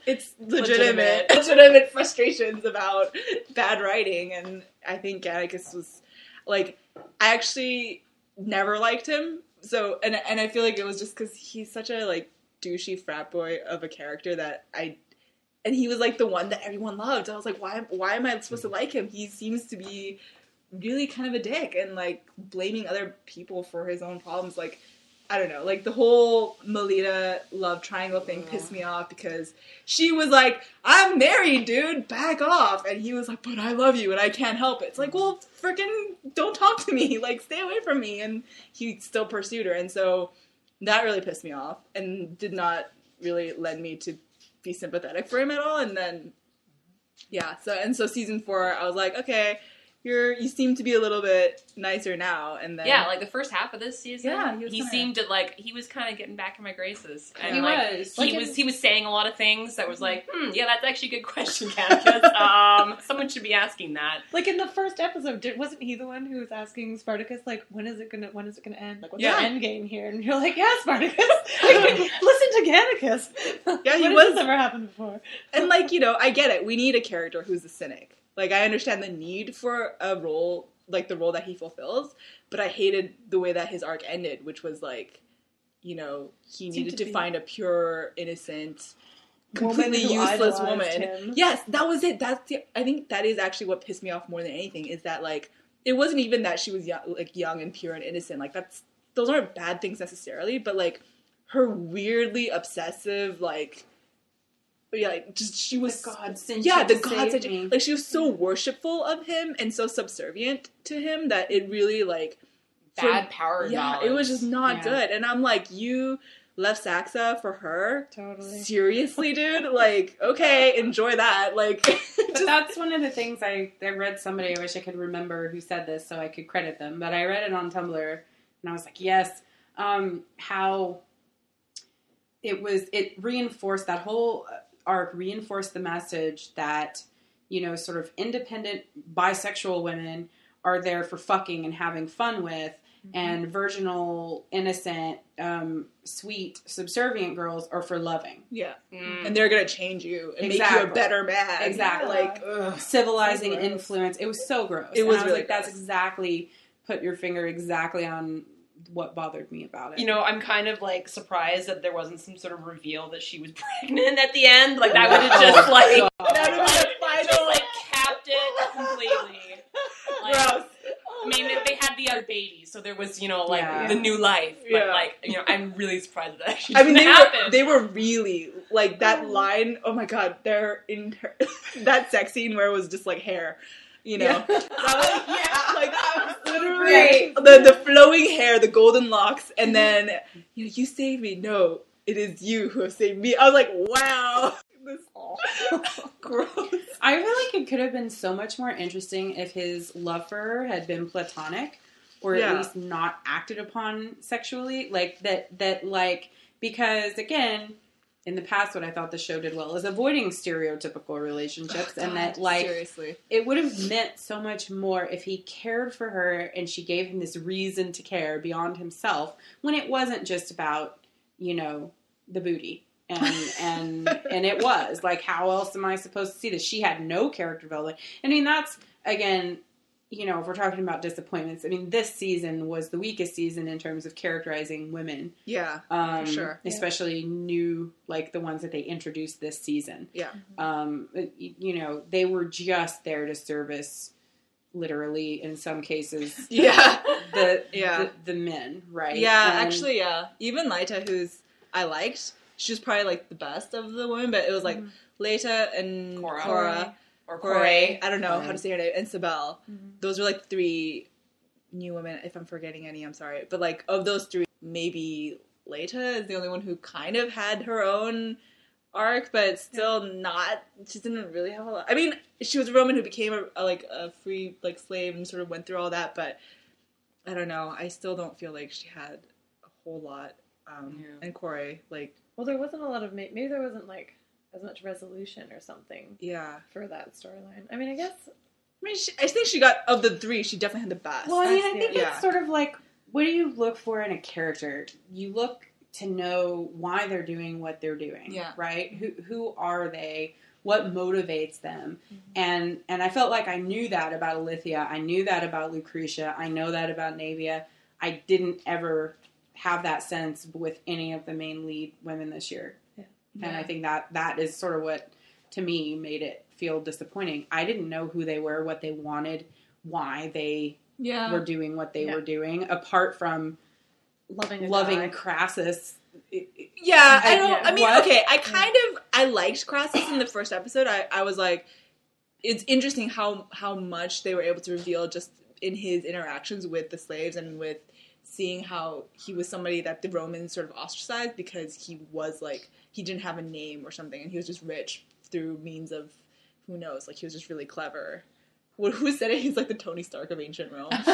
it's legitimate frustrations about bad writing. And I think Gannicus was, like, I actually never liked him. So, and I feel like it was just because he's such a, like, douchey frat boy of a character that and he was, like, the one that everyone loved. I was like, why am I supposed to like him? He seems to be really kind of a dick and, like, blaming other people for his own problems. Like, I don't know. Like, the whole Melita love triangle thing pissed me off because she was like, I'm married, dude. Back off. And he was like, but I love you and I can't help it. It's like, well, frickin' don't talk to me. Like, stay away from me. And he still pursued her. And so that really pissed me off and did not really lend me to be sympathetic for him at all. And then so season 4 I was like, okay, you seem to be a little bit nicer now. And then like the first half of this season, he seemed to he was kind of getting back in my graces. And he was saying a lot of things that was like, that's actually a good question, Candace. Someone should be asking that. Like in the first episode, wasn't he the one who was asking Spartacus, like, when is it gonna end? Like, what's the end game here? And you're like, yeah, Spartacus, listen to Gannicus. Yeah, when has this ever happened before? And like, I get it. We need a character who's a cynic. Like, I understand the need for a role, like the role that he fulfills, but I hated the way that his arc ended, which was like, he needed to find a pure, innocent, completely useless woman. Him. Yes, that was it. I think that is actually what pissed me off more than anything, is that, like, it wasn't even that she was young and pure and innocent. Like, those aren't bad things necessarily, but, like, her weirdly obsessive, like, she was the god sent me. Like, she was so worshipful of him and so subservient to him that it really, like, bad power knowledge. It was just not good. And I'm like, you left Saxa for her? Totally. Seriously, dude? Like, okay, enjoy that. Like, but that's one of the things I read somebody, I wish I could remember who said this so I could credit them, but I read it on Tumblr and I was like, yes, how it reinforced that whole arc, reinforced the message that, sort of independent bisexual women are there for fucking and having fun with, and virginal, innocent, sweet, subservient girls are for loving. Yeah. And they're gonna change you and make you a better man. Exactly. Like, civilizing influence. It was so gross. It was and I was really like, that's exactly, put your finger exactly on what bothered me about it. I'm kind of, like, surprised that there wasn't some sort of reveal that she was pregnant at the end. Like, that would have just, like, that would have been just, like, capped it completely. Like, gross. I mean, they had the other baby, so there was, the new life. But, I'm really surprised that actually didn't happen. They were really, like, that line, oh my god, they're in that sex scene where it was just, like, hair. That was literally the flowing hair, the golden locks, and then you saved me. No, it is you who have saved me. I was like, wow, this Gross. I feel like it could have been so much more interesting if his love for her had been platonic, or at least not acted upon sexually. Like, because, again, in the past, what I thought the show did well is avoiding stereotypical relationships, and that, like, seriously, it would have meant so much more if he cared for her and she gave him this reason to care beyond himself, when it wasn't just about, you know, the booty. And it was like, how else am I supposed to see this? She had no character development. I mean, that's, again, you know, if we're talking about disappointments, I mean, this season was the weakest season in terms of characterizing women. Yeah, for sure. Especially new, like the ones that they introduced this season. Yeah. You know, they were just there to service, literally, in some cases, the men, right? Yeah, actually, yeah. Even Laita, who's I liked, she was probably like the best of the women, but it was like Laita and Cora. Or Corey. I don't know how to say her name. And Sibel. Those were like three new women. If I'm forgetting any, I'm sorry. But like of those three, maybe Laita is the only one who kind of had her own arc, but still not. She didn't really have a lot. I mean, she was a Roman who became a free like slave and sort of went through all that. But I don't know. I still don't feel like she had a whole lot. And Corey, like, well, there wasn't a lot of maybe there wasn't like as much resolution or something. Yeah. For that storyline. I mean, I guess. I think she got, of the three, she definitely had the best. Well, I mean, I think it's sort of like, what do you look for in a character? You look to know why they're doing what they're doing. Yeah. Right? Who are they? What motivates them? And I felt like I knew that about Alithia. I knew that about Lucretia. I know that about Navia. I didn't ever have that sense with any of the main lead women this year. And I think that is sort of what, to me, made it feel disappointing. I didn't know who they were, what they wanted, why they were doing what they were doing, apart from loving Crassus. I liked Crassus in the first episode. I was like, it's interesting how much they were able to reveal just in his interactions with the slaves and with seeing how he was somebody that the Romans sort of ostracized because he was like, he didn't have a name or something, and he was just rich through means of, who knows, like he was just really clever. Who said it? He's like the Tony Stark of ancient Rome. That's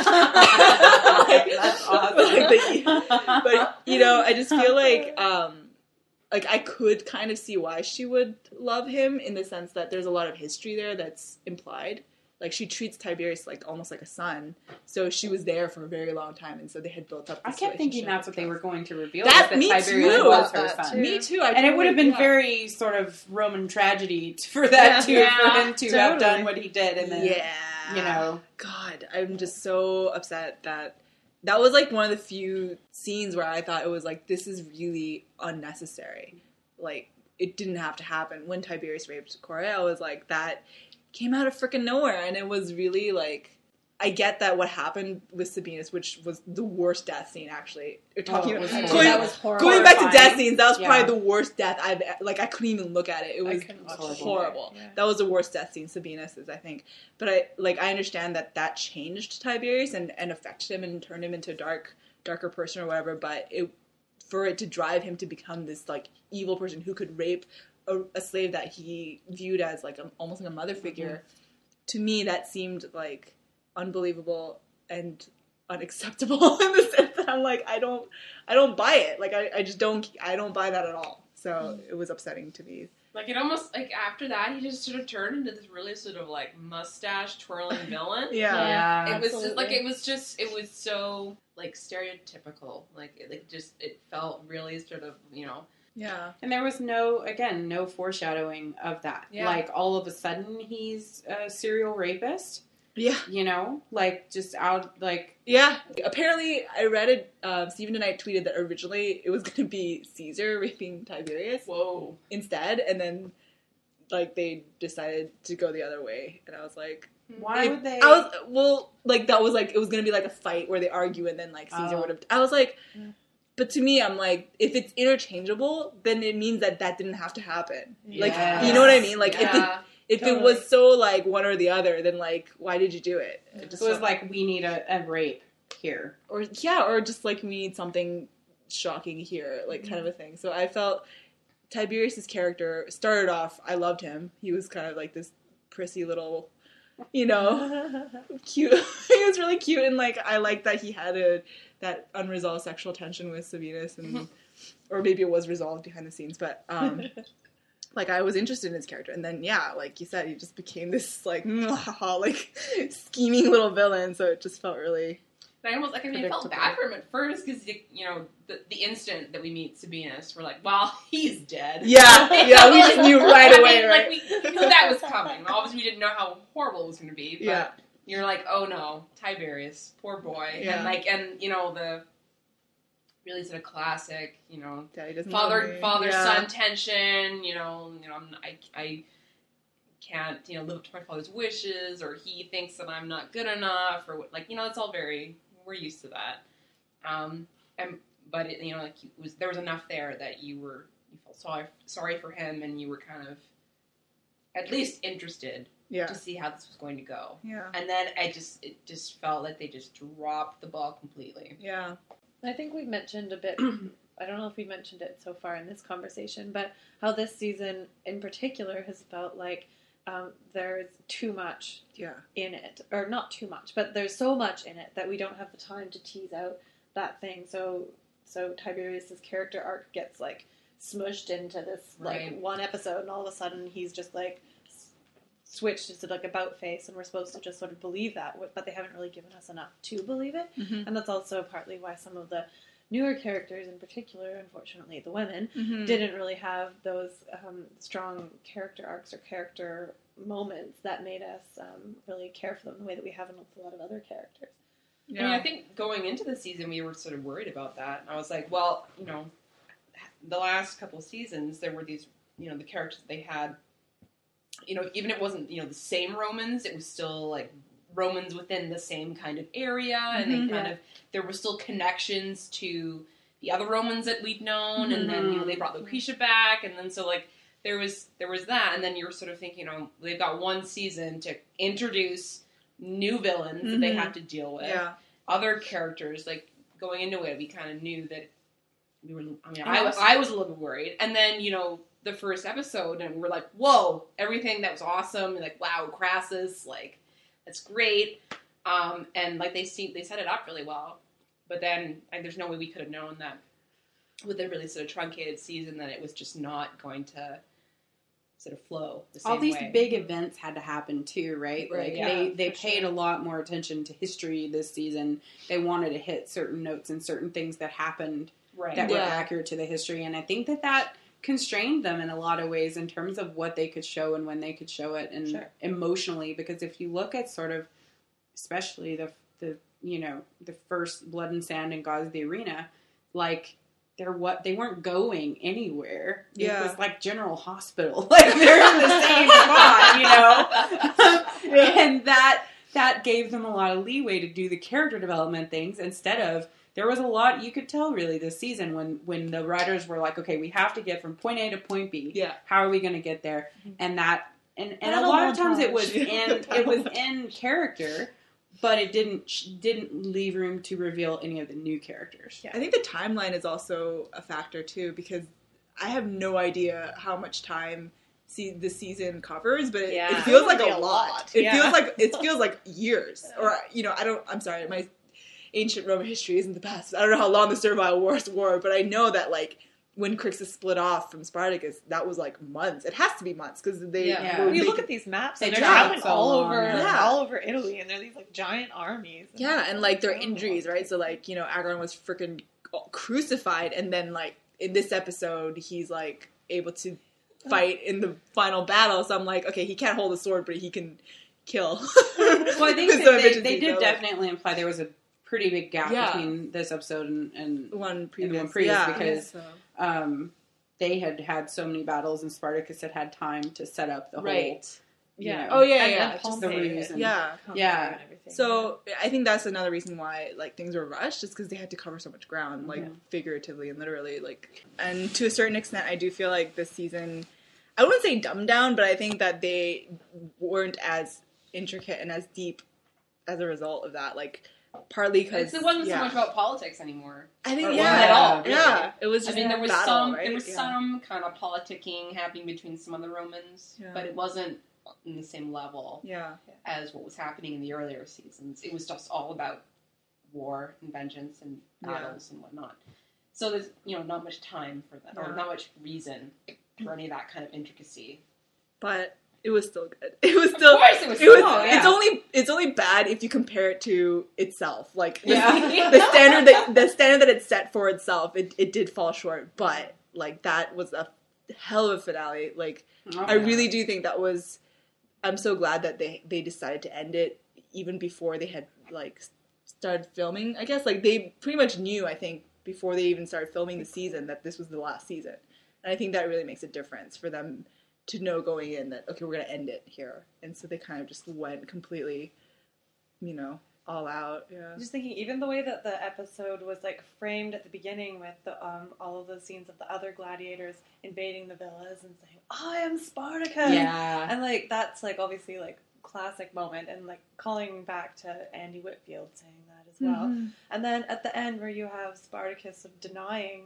awesome. But, you know, I just feel like I could kind of see why she would love him, in the sense that there's a lot of history there that's implied. Like, she treats Tiberius like almost like a son, so she was there for a very long time, and so they had built up this I kept thinking that's what they were going to reveal. That Tiberius was her son. Me too. And it would have been very sort of Roman tragedy for that for him to have done what he did, and then you know, God, I'm just so upset that was like one of the few scenes where I thought it was like, this is really unnecessary. Like, it didn't have to happen. When Tiberius raped Corey, was like, that came out of freaking nowhere, and it was really like, I get that what happened with Sabinus, which was the worst death scene, actually. Going back to death scenes, that was probably the worst death I couldn't even look at it. It was horrible. Yeah. That was the worst death scene, Sabinus's, I think. But I understand that changed Tiberius and affected him and turned him into a darker person or whatever, but for it to drive him to become this like evil person who could rape a slave that he viewed as like almost like a mother figure, to me that seemed like unbelievable and unacceptable in the sense that I'm like, I don't buy it. Like, I just don't buy that at all. So it was upsetting to me. Like, it almost, like, after that, he just sort of turned into this really sort of, like, mustache-twirling villain. Yeah. It was just, like, it was so, like, stereotypical. Like, it felt really sort of, you know. Yeah. And there was no foreshadowing of that. Yeah. Like, all of a sudden, he's a serial rapist. Yeah. You know? Like, just out, like... Yeah. Apparently, I read it, Stephen and I tweeted that originally it was going to be Caesar raping Tiberius. Whoa. Instead, and then, like, they decided to go the other way. And I was like... Why would they... that was like, it was going to be like a fight where they argue and then, like, Caesar would have... I was like... But to me, I'm like, if it's interchangeable, then it means that didn't have to happen. Yes. Like, you know what I mean? Like, if it was so, like, one or the other, then, like, why did you do it? It was like, we need a rape here. Or just, like, we need something shocking here, like, kind of a thing. So I felt, Tiberius's character started off, I loved him. He was kind of like this prissy little, you know, cute. He was really cute, and like I liked that he had that unresolved sexual tension with Sabinus, and or maybe it was resolved behind the scenes, but like I was interested in his character, and then like you said, he just became this like scheming little villain. So it just felt really. I almost I felt bad for him at first because the instant that we meet Sabinus, we're like, well, he's dead. Yeah, we just knew right away, right? Like we knew that was coming. Obviously, we didn't know how horrible it was going to be. But you're like, oh no, Tiberius, poor boy, and the really sort of classic, father-son tension. I can't live up to my father's wishes, or he thinks that I'm not good enough, or it's all very. We're used to that, but there was enough there that you felt sorry for him, and you were kind of at least interested to see how this was going to go. Yeah, and then it just felt like they just dropped the ball completely. Yeah, I think we mentioned a bit. I don't know if we mentioned it so far in this conversation, but how this season in particular has felt like. There's too much in it. Or not too much, but there's so much in it that we don't have the time to tease out that thing. So Tiberius's character arc gets, like, smushed into this, like, one episode, and all of a sudden he's just, like, switched to, like, about face, and we're supposed to just sort of believe that, but they haven't really given us enough to believe it. Mm-hmm. And that's also partly why some of the newer characters, in particular, unfortunately, the women, didn't really have those strong character arcs or character moments that made us really care for them the way that we have with a lot of other characters. Yeah. I mean, I think going into the season, we were sort of worried about that. And I was like, well, the last couple of seasons, there were these, the characters they had, even if it wasn't, the same Romans, it was still, like, Romans within the same kind of area, and they kind of there were still connections to the other Romans that we'd known, and then they brought Lucretia back, and then so like there was that, and then you were sort of thinking, they've got one season to introduce new villains that they have to deal with, other characters. Like going into it, we kind of knew that we were. I mean, I was a little bit worried, and then the first episode, and we're like, whoa, everything that was awesome, and like wow, Crassus, like. It's great, and like they set it up really well, but then there's no way we could have known that with a really sort of truncated season that it was just not going to sort of flow the same way. All these big events had to happen too, right? Like they paid a lot more attention to history this season. They wanted to hit certain notes and certain things that happened that were accurate to the history, and I think that constrained them in a lot of ways in terms of what they could show and when they could show it, and emotionally, because if you look at sort of, especially the first Blood and Sand and Gods of the Arena, like they weren't going anywhere. It was like General Hospital, like they're in the same spot, and that gave them a lot of leeway to do the character development things instead of. There was a lot you could tell really this season when the writers were like, okay, we have to get from point A to point B. Yeah. How are we going to get there? And a lot of times it was in character, but it didn't leave room to reveal any of the new characters. Yeah. I think the timeline is also a factor too, because I have no idea how much time the season covers, but it feels like a lot. It feels like years, or I'm sorry, my ancient Roman history isn't the best. I don't know how long the Servile Wars were, but I know that like when Crixus split off from Spartacus, that was like months. It has to be months because they. Yeah. You look at these maps; they're traveling all over Italy, and they're these like giant armies. And like their injuries, right? So like Agron was freaking crucified, and then like in this episode, he's like able to fight in the final battle. So I'm like, okay, he can't hold a sword, but he can kill. Well, I think they did definitely imply there was a pretty big gap between this episode and one previous because they had so many battles and Spartacus had time to set up the whole just the ruse and everything. So I think that's another reason why like things were rushed, just because they had to cover so much ground, like figuratively and literally, like. And to a certain extent, I do feel like this season, I wouldn't say dumbed down, but I think that they weren't as intricate and as deep as a result of that. Like, partly because it wasn't so much about politics anymore. I think at all. Really. Yeah, it was. Just there was battle, some kind of politicking happening between some of the Romans, but it wasn't in the same level as what was happening in the earlier seasons. It was just all about war and vengeance and battles and whatnot. So there's not much time for that, or not much reason for any of that kind of intricacy. But it was still good. It was still. Of course, it was. Yeah. It's only bad if you compare it to itself. Like the standard that it set for itself, it did fall short. But like that was a hell of a finale. Like I really do think that was. I'm so glad that they decided to end it even before they had like started filming. I guess like they pretty much knew. I think before they even started filming the season that this was the last season, and I think that really makes a difference for them to know going in that, okay, we're going to end it here. And so they kind of just went completely, all out. Yeah. Just thinking, even the way that the episode was like framed at the beginning with the all of those scenes of the other gladiators invading the villas and saying, "I am Spartacus." Yeah. And like that's like obviously like classic moment, and like calling back to Andy Whitfield saying that as well. Mm-hmm. And then at the end where you have Spartacus denying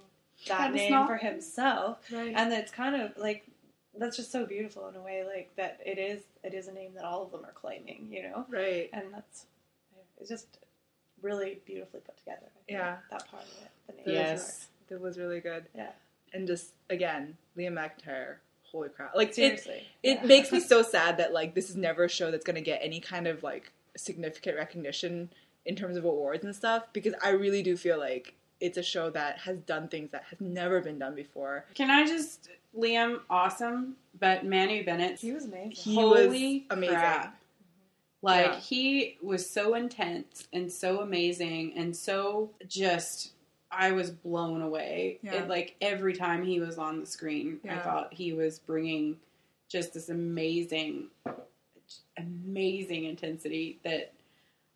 that name for himself, right. And it's kind of like that's just so beautiful in a way, like that it is a name that all of them are claiming, right? And it's just really beautifully put together. That part of it. The name yes, it was really good. Yeah, and just again, Liam McIntyre. Holy crap! Like seriously, it makes me so sad that like this is never a show that's going to get any kind of like significant recognition in terms of awards and stuff, because I really do feel like it's a show that has done things that has never been done before. Can I just Liam, awesome, but Manu Bennett, he was amazing. He was amazing. Crap. Like he was so intense and so amazing and so just. I was blown away. Yeah. Like every time he was on the screen, I thought he was bringing just this amazing intensity that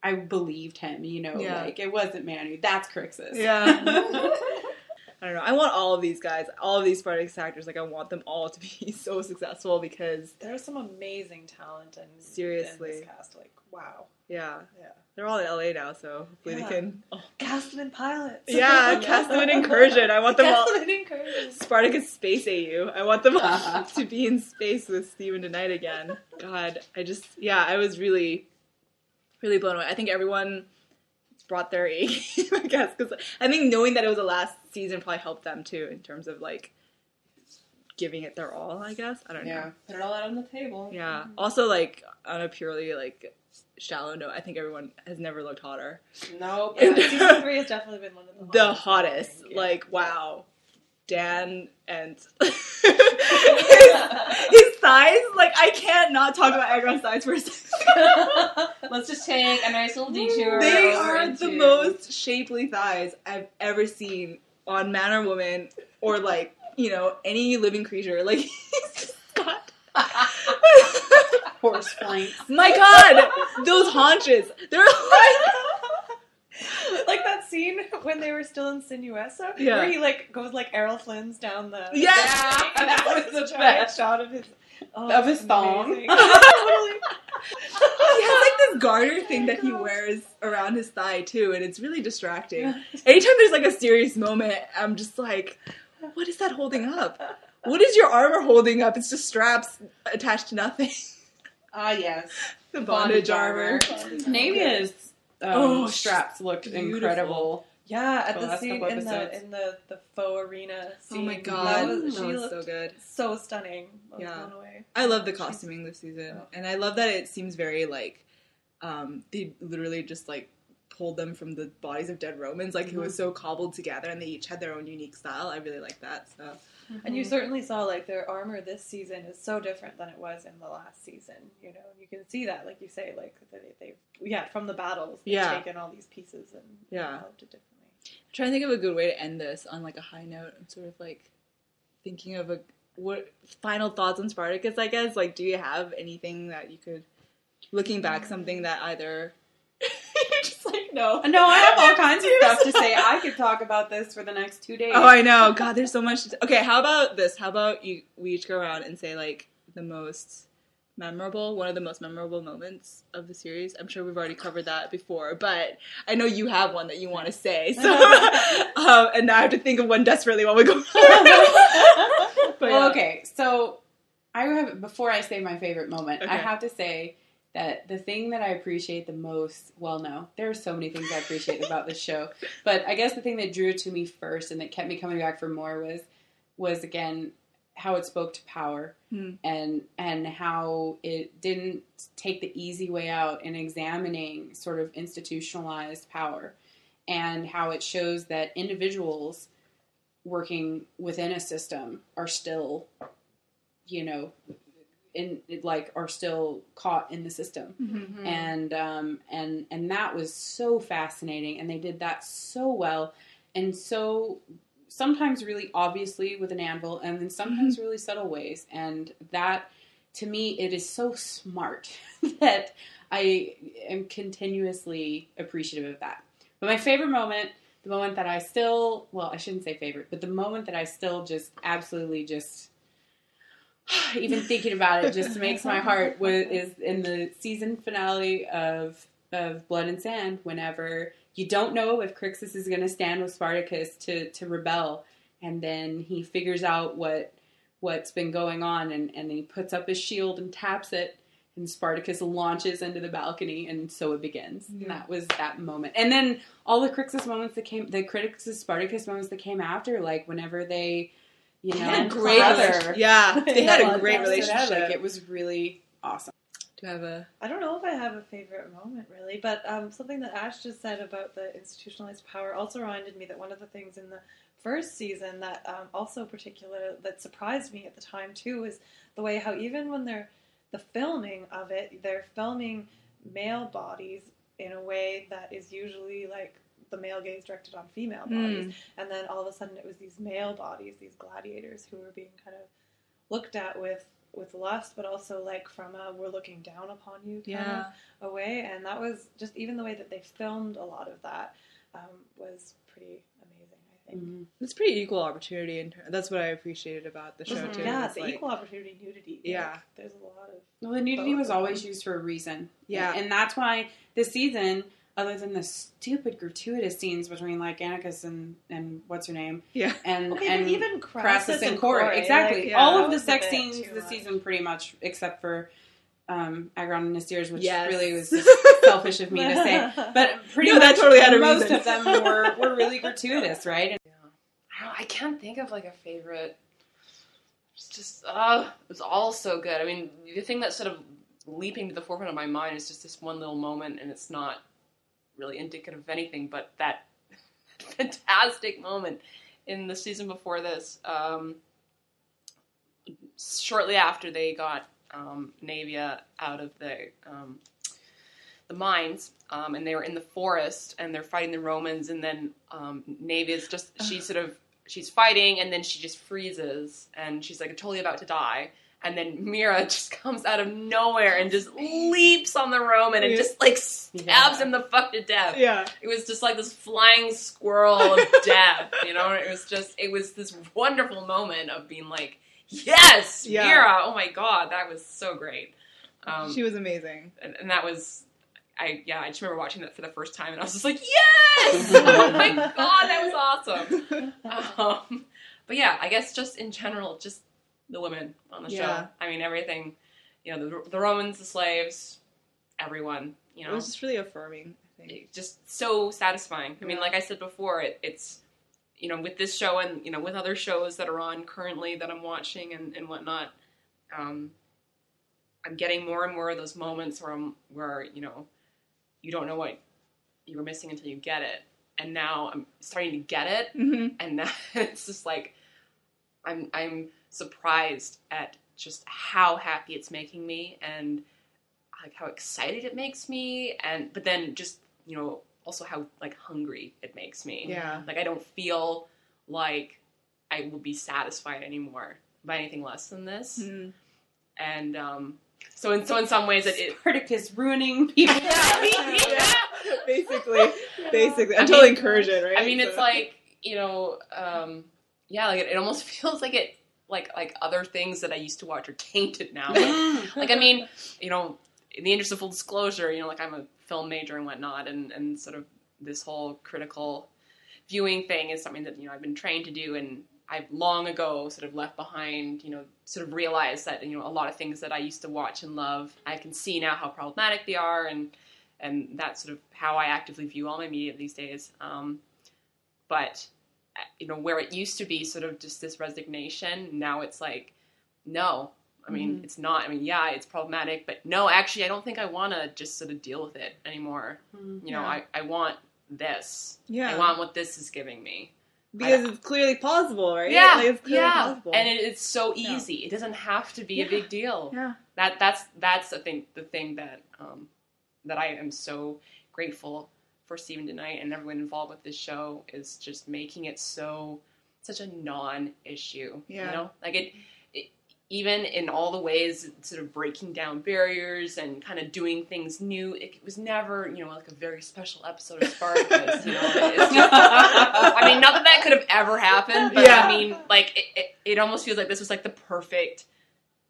I believed him. Like it wasn't Manu. That's Crixus. Yeah. I don't know. I want all of these guys, all of these Spartacus actors. Like I want them all to be so successful because there's some amazing talent and seriously in this cast. Like wow. Yeah. They're all in LA now, so hopefully they can cast them in pilots. Yeah, cast them in Incursion. I want them all. Cast them in Incursion. Spartacus Space AU. I want them all to be in space with Steven DeKnight again. God, I was really, really blown away. I think everyone brought their A game, I guess, because I think knowing that it was the last season probably helped them too in terms of like giving it their all. I guess I don't know. Yeah, put it all out on the table. Yeah. Also, like on a purely like shallow note, I think everyone has never looked hotter. Nope. Yeah, season 3 has definitely been one of the hottest. Like, wow. Dan and his thighs, like, I can't not talk about Agron's thighs for a second. Let's just take a nice little detour. They are the most shapely thighs I've ever seen on man or woman, or like, any living creature. Like, he's just got... horse flanks. My God, those haunches. They're like that scene when they were still in Sinuessa, where he like goes like Errol Flynn's down the and that was the best shot of his thong. He has like this garter thing that he wears around his thigh too, and it's really distracting. Anytime there's like a serious moment, I'm just like, what is that holding up? What is your armor holding up? It's just straps attached to nothing. Ah, yes. The bondage armor. Navia's straps looked incredible. Yeah, at the scene in the faux arena scene. Oh my God. She looked so good. So stunning. I was blown away. I love the costuming this season. And I love that it seems very like, they literally just like pulled them from the bodies of dead Romans. Like it was so cobbled together and they each had their own unique style. I really like that. So. And you certainly saw, like, their armor this season is so different than it was in the last season, You can see that, like you say, like, they from the battles, they've taken all these pieces and developed it differently. I'm trying to think of a good way to end this on, like, a high note. I'm sort of, like, thinking of what final thoughts on Spartacus, I guess? Like, do you have anything that you could, looking back, something that either... You're just like, no. No, I have all kinds of stuff to say. I could talk about this for the next 2 days. Oh, I know. God, there's so much. Okay, how about this? How about we each go around and say, like, the most one of the most memorable moments of the series. I'm sure we've already covered that before, but I know you have one that you want to say. So, and now I have to think of one desperately while we go. Okay, so before I say my favorite moment, I have to say that the thing that I appreciate the most, well, no, there are so many things I appreciate about this show, but I guess the thing that drew it to me first and that kept me coming back for more was again, how it spoke to power and how it didn't take the easy way out in examining sort of institutionalized power, and how it shows that individuals working within a system are still, are still caught in the system. Mm-hmm. And that was so fascinating, and they did that so well, and so sometimes really obviously with an anvil, and then sometimes really subtle ways. And that, to me, it is so smart that I am continuously appreciative of that. But my favorite moment, the moment that I still, well, I shouldn't say favorite, but the moment that I still just absolutely just, even thinking about it just makes my heart, is in the season finale of Blood and Sand, whenever you don't know if Crixus is going to stand with Spartacus to rebel, and then he figures out what's been going on, and he puts up his shield and taps it, and Spartacus launches into the balcony, and so it begins. Yeah. And that was that moment. And then all the Crixus moments that came, the Crixus Spartacus moments that came after, like whenever they, they had a great relationship. Like, it was really awesome. I don't know if I have a favorite moment, really, but something that Ash just said about the institutionalized power also reminded me that one of the things in the first season that that surprised me at the time, too, is the way how even when the filming of it, they're filming male bodies in a way that is usually, like, the male gaze directed on female bodies, and then all of a sudden it was these male bodies, these gladiators who were being kind of looked at with lust, but also like from a we're looking down upon you kind of a way. And that was just, even the way that they filmed a lot of that was pretty amazing, I think. Mm-hmm. It's pretty equal opportunity, that's what I appreciated about the show too. Yeah, it's equal opportunity nudity. Yeah. Like, there's a lot of... Well, the nudity was always used for a reason. Yeah. And that's why this season, other than the stupid gratuitous scenes between, like, Anarchus and what's her name? Yeah. And even Crassus and Corey. Exactly. Like, all of the sex scenes this season, pretty much, except for Agron and Nasir's, which really was just selfish of me to say. But pretty much that totally had a most reason. of them were really gratuitous, right? And, I can't think of, like, a favorite. It's just, it was all so good. I mean, the thing that's sort of leaping to the forefront of my mind is just this one little moment, and it's not really indicative of anything, but that fantastic moment in the season before this, shortly after they got Naevia out of the mines, and they were in the forest, and they're fighting the Romans, and then Naevia's just, she's fighting, and then she just freezes, and she's like totally about to die. And then Mira just comes out of nowhere and just leaps on the Roman and just, like, stabs him the fuck to death. Yeah. It was just like this flying squirrel of death, It was this wonderful moment of being like, yes, Mira! Oh my god, that was so great. She was amazing. And that was... I just remember watching that for the first time, and I was just like, yes! Oh my god, that was awesome! But yeah, I guess just in general, just the women on the show. I mean, everything, the Romans, the slaves, everyone, It was just really affirming, I think. Just so satisfying. I mean, like I said before, it's, with this show and, with other shows that are on currently that I'm watching and whatnot, I'm getting more and more of those moments where you don't know what you were missing until you get it. And now I'm starting to get it. And now it's just like, I'm surprised at just how happy it's making me, and like how excited it makes me, but then just also how like hungry it makes me. Yeah, like I don't feel like I will be satisfied anymore by anything less than this. And so in some ways it Spartacus ruining people. Basically, until encourage it, right? I mean, it's like like it almost feels like it like other things that I used to watch are tainted now. Like, I mean, you know, in the interest of full disclosure, you know, like I'm a film major and whatnot, and sort of this whole critical viewing thing is something that, you know, I've been trained to do, and I've long ago sort of left behind, you know, sort of realized that, you know, a lot of things that I used to watch and love, I can see now how problematic they are, and that's sort of how I actively view all my media these days. But, you know, where it used to be sort of just this resignation, now it's like, no, I mean, it's not. I mean, yeah, it's problematic, but no, actually, I don't think I want to just sort of deal with it anymore. You know, I want this. Yeah. I want what this is giving me. Because it's clearly possible, right? Yeah, like, it's clearly possible. And it's so easy. It doesn't have to be a big deal. Yeah. That's I think the thing that that I am so grateful for Stephen DeKnight and everyone involved with this show is just making it such a non-issue. Yeah. You know, like it even in all the ways, sort of breaking down barriers and kind of doing things new. It was never, you know, like a very special episode of Spartacus. You know, it's just, I mean, not that could have ever happened, but I mean, like it almost feels like this was like the perfect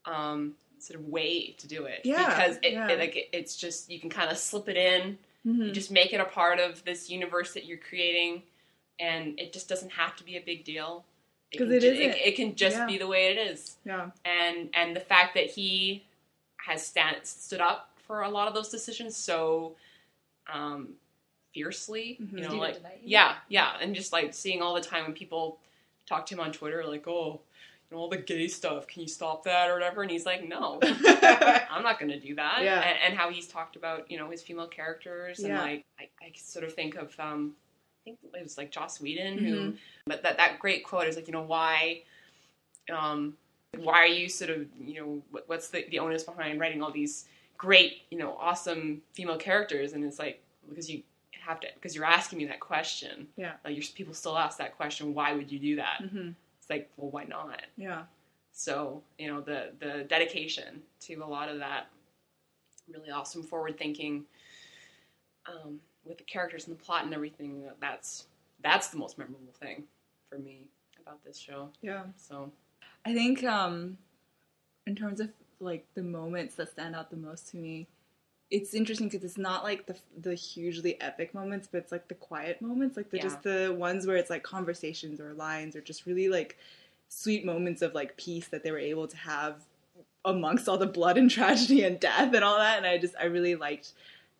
sort of way to do it. Yeah, because it's just, you can kind of slip it in. You just make it a part of this universe that you're creating, and it just doesn't have to be a big deal. Because it can just be the way it is. Yeah. And the fact that he has stood up for a lot of those decisions so fiercely, you know, like and just like seeing all the time when people talk to him on Twitter, like, oh, you know, all the gay stuff, can you stop that or whatever? And he's like, no, I'm not going to do that. Yeah. And how he's talked about, you know, his female characters, and like I sort of think of I think it was like Joss Whedon who, but that great quote is like, you know, why are you sort of, you know, what's the onus behind writing all these great, you know, awesome female characters? And it's like, because you're asking me that question. Yeah. Like people still ask that question, why would you do that? It's like, well, why not? Yeah. So, you know, the dedication to a lot of that really awesome forward thinking, with the characters and the plot and everything, that's the most memorable thing for me about this show. Yeah. So I think in terms of like the moments that stand out the most to me, it's interesting because it's not like the hugely epic moments, but it's like the quiet moments, like just the ones where it's like conversations or lines or just really like sweet moments of like peace that they were able to have amongst all the blood and tragedy and death and all that. And I really liked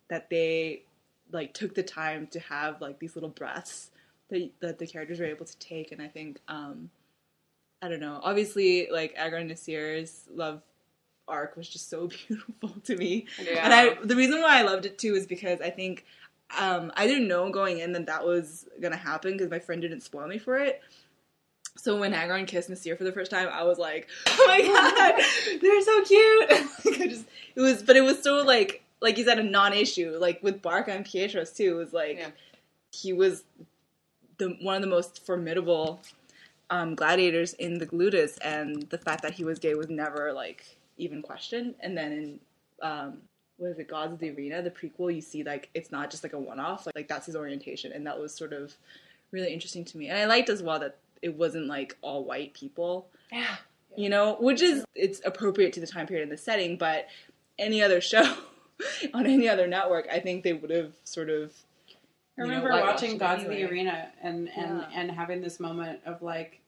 that they like took the time to have like these little breaths that the characters were able to take. And I think I don't know, obviously like Agron and Nasir's love arc was just so beautiful to me. Yeah. And the reason why I loved it too is because I think I didn't know going in that was gonna happen because my friend didn't spoil me for it. So when Agron kissed Nasir for the first time, I was like, oh my god, they're so cute. It was so like you said, a non-issue. Like with Barca and Pietros too, it was like he was one of the most formidable gladiators in the Glutus, and the fact that he was gay was never like even questioned. And then in what is it, Gods of the Arena, the prequel, you see like it's not just like a one-off, like that's his orientation, and that was sort of really interesting to me. And I liked as well that it wasn't like all white people. Yeah. You know, which is, it's appropriate to the time period and the setting, but any other show on any other network, I think they would have sort of. I remember watching Gods of the Arena and having this moment of like,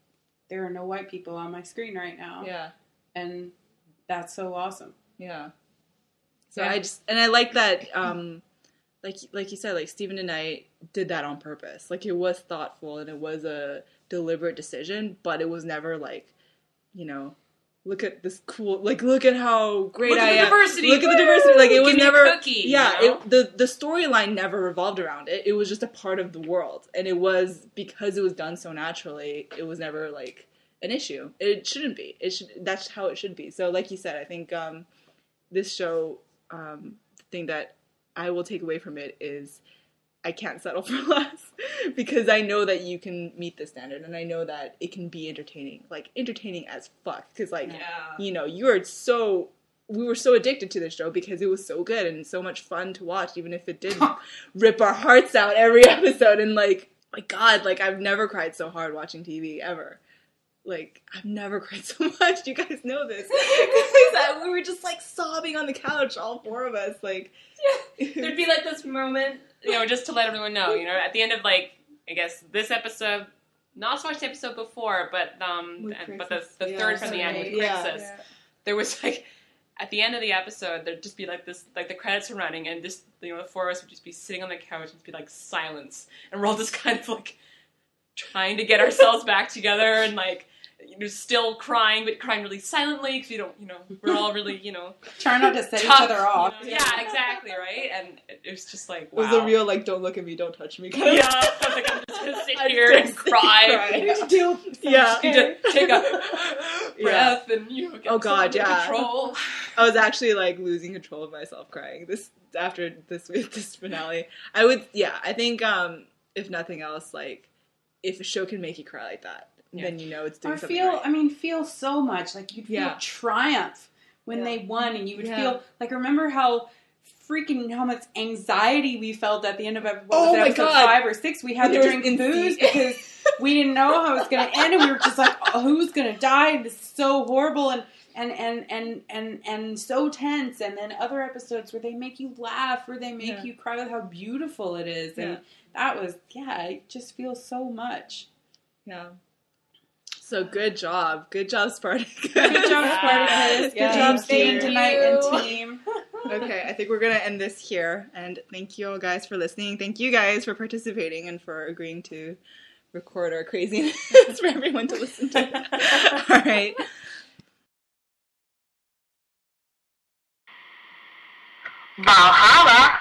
there are no white people on my screen right now. Yeah. And that's so awesome. Yeah. So I like that, like you said, like Stephen DeKnight did that on purpose. Like it was thoughtful and it was a deliberate decision, but it was never like, you know, look at this cool, like look at how great I am. Look at the diversity. Like it was never, cookie, yeah. You know? The storyline never revolved around it. It was just a part of the world, and it was because it was done so naturally. It was never like an issue. It shouldn't be. That's how it should be. So, like you said, I think this show, the thing that I will take away from it is I can't settle for less, because I know that you can meet the standard, and I know that it can be entertaining, like entertaining as fuck. Because like, you know, we were so addicted to this show because it was so good and so much fun to watch, even if it did rip our hearts out every episode. And like, my God, like I've never cried so hard watching TV ever. like, I've never cried so much. You guys know this. We were just, like, sobbing on the couch, all four of us. Like, there'd be, like, this moment, you know, just to let everyone know, you know, at the end of, like, I guess this episode, not so much the episode before, but the third from the end with Crixus, there was, like, at the end of the episode, there'd just be, like, this, like, the credits are running, and just, you know, the four of us would just be sitting on the couch and be, like, silence. And we're all just kind of, like, trying to get ourselves back together and, like, you know, still crying, but crying really silently because we don't, you know, we're all really, you know, trying not to set each other off. You know? Yeah, exactly, right? And it was just like, wow. It was a real, like, don't look at me, don't touch me kind of. Yeah, I was like, I'm just gonna sit here and cry. Take a breath and, you know, get control. I was actually, like, losing control of myself crying after this finale. I think, if nothing else, like, if a show can make you cry like that, then you know it's doing something right. Feel so much. Like, you'd feel triumph when they won, and you would feel, like, remember how much anxiety we felt at the end of episode 5 or 6. We had to drink booze because we didn't know how it was going to end, and we were just like, oh, who's going to die? And this is so horrible, and so tense. And then other episodes where they make you laugh, where they make you cry with how beautiful it is. And that was, it just feels so much. Yeah. So good job, Spartacus. Good job, Spartacus. Good job staying tonight and team. Okay, I think we're gonna end this here, and thank you all guys for listening. Thank you guys for participating and for agreeing to record our craziness for everyone to listen to. All right. Valhalla.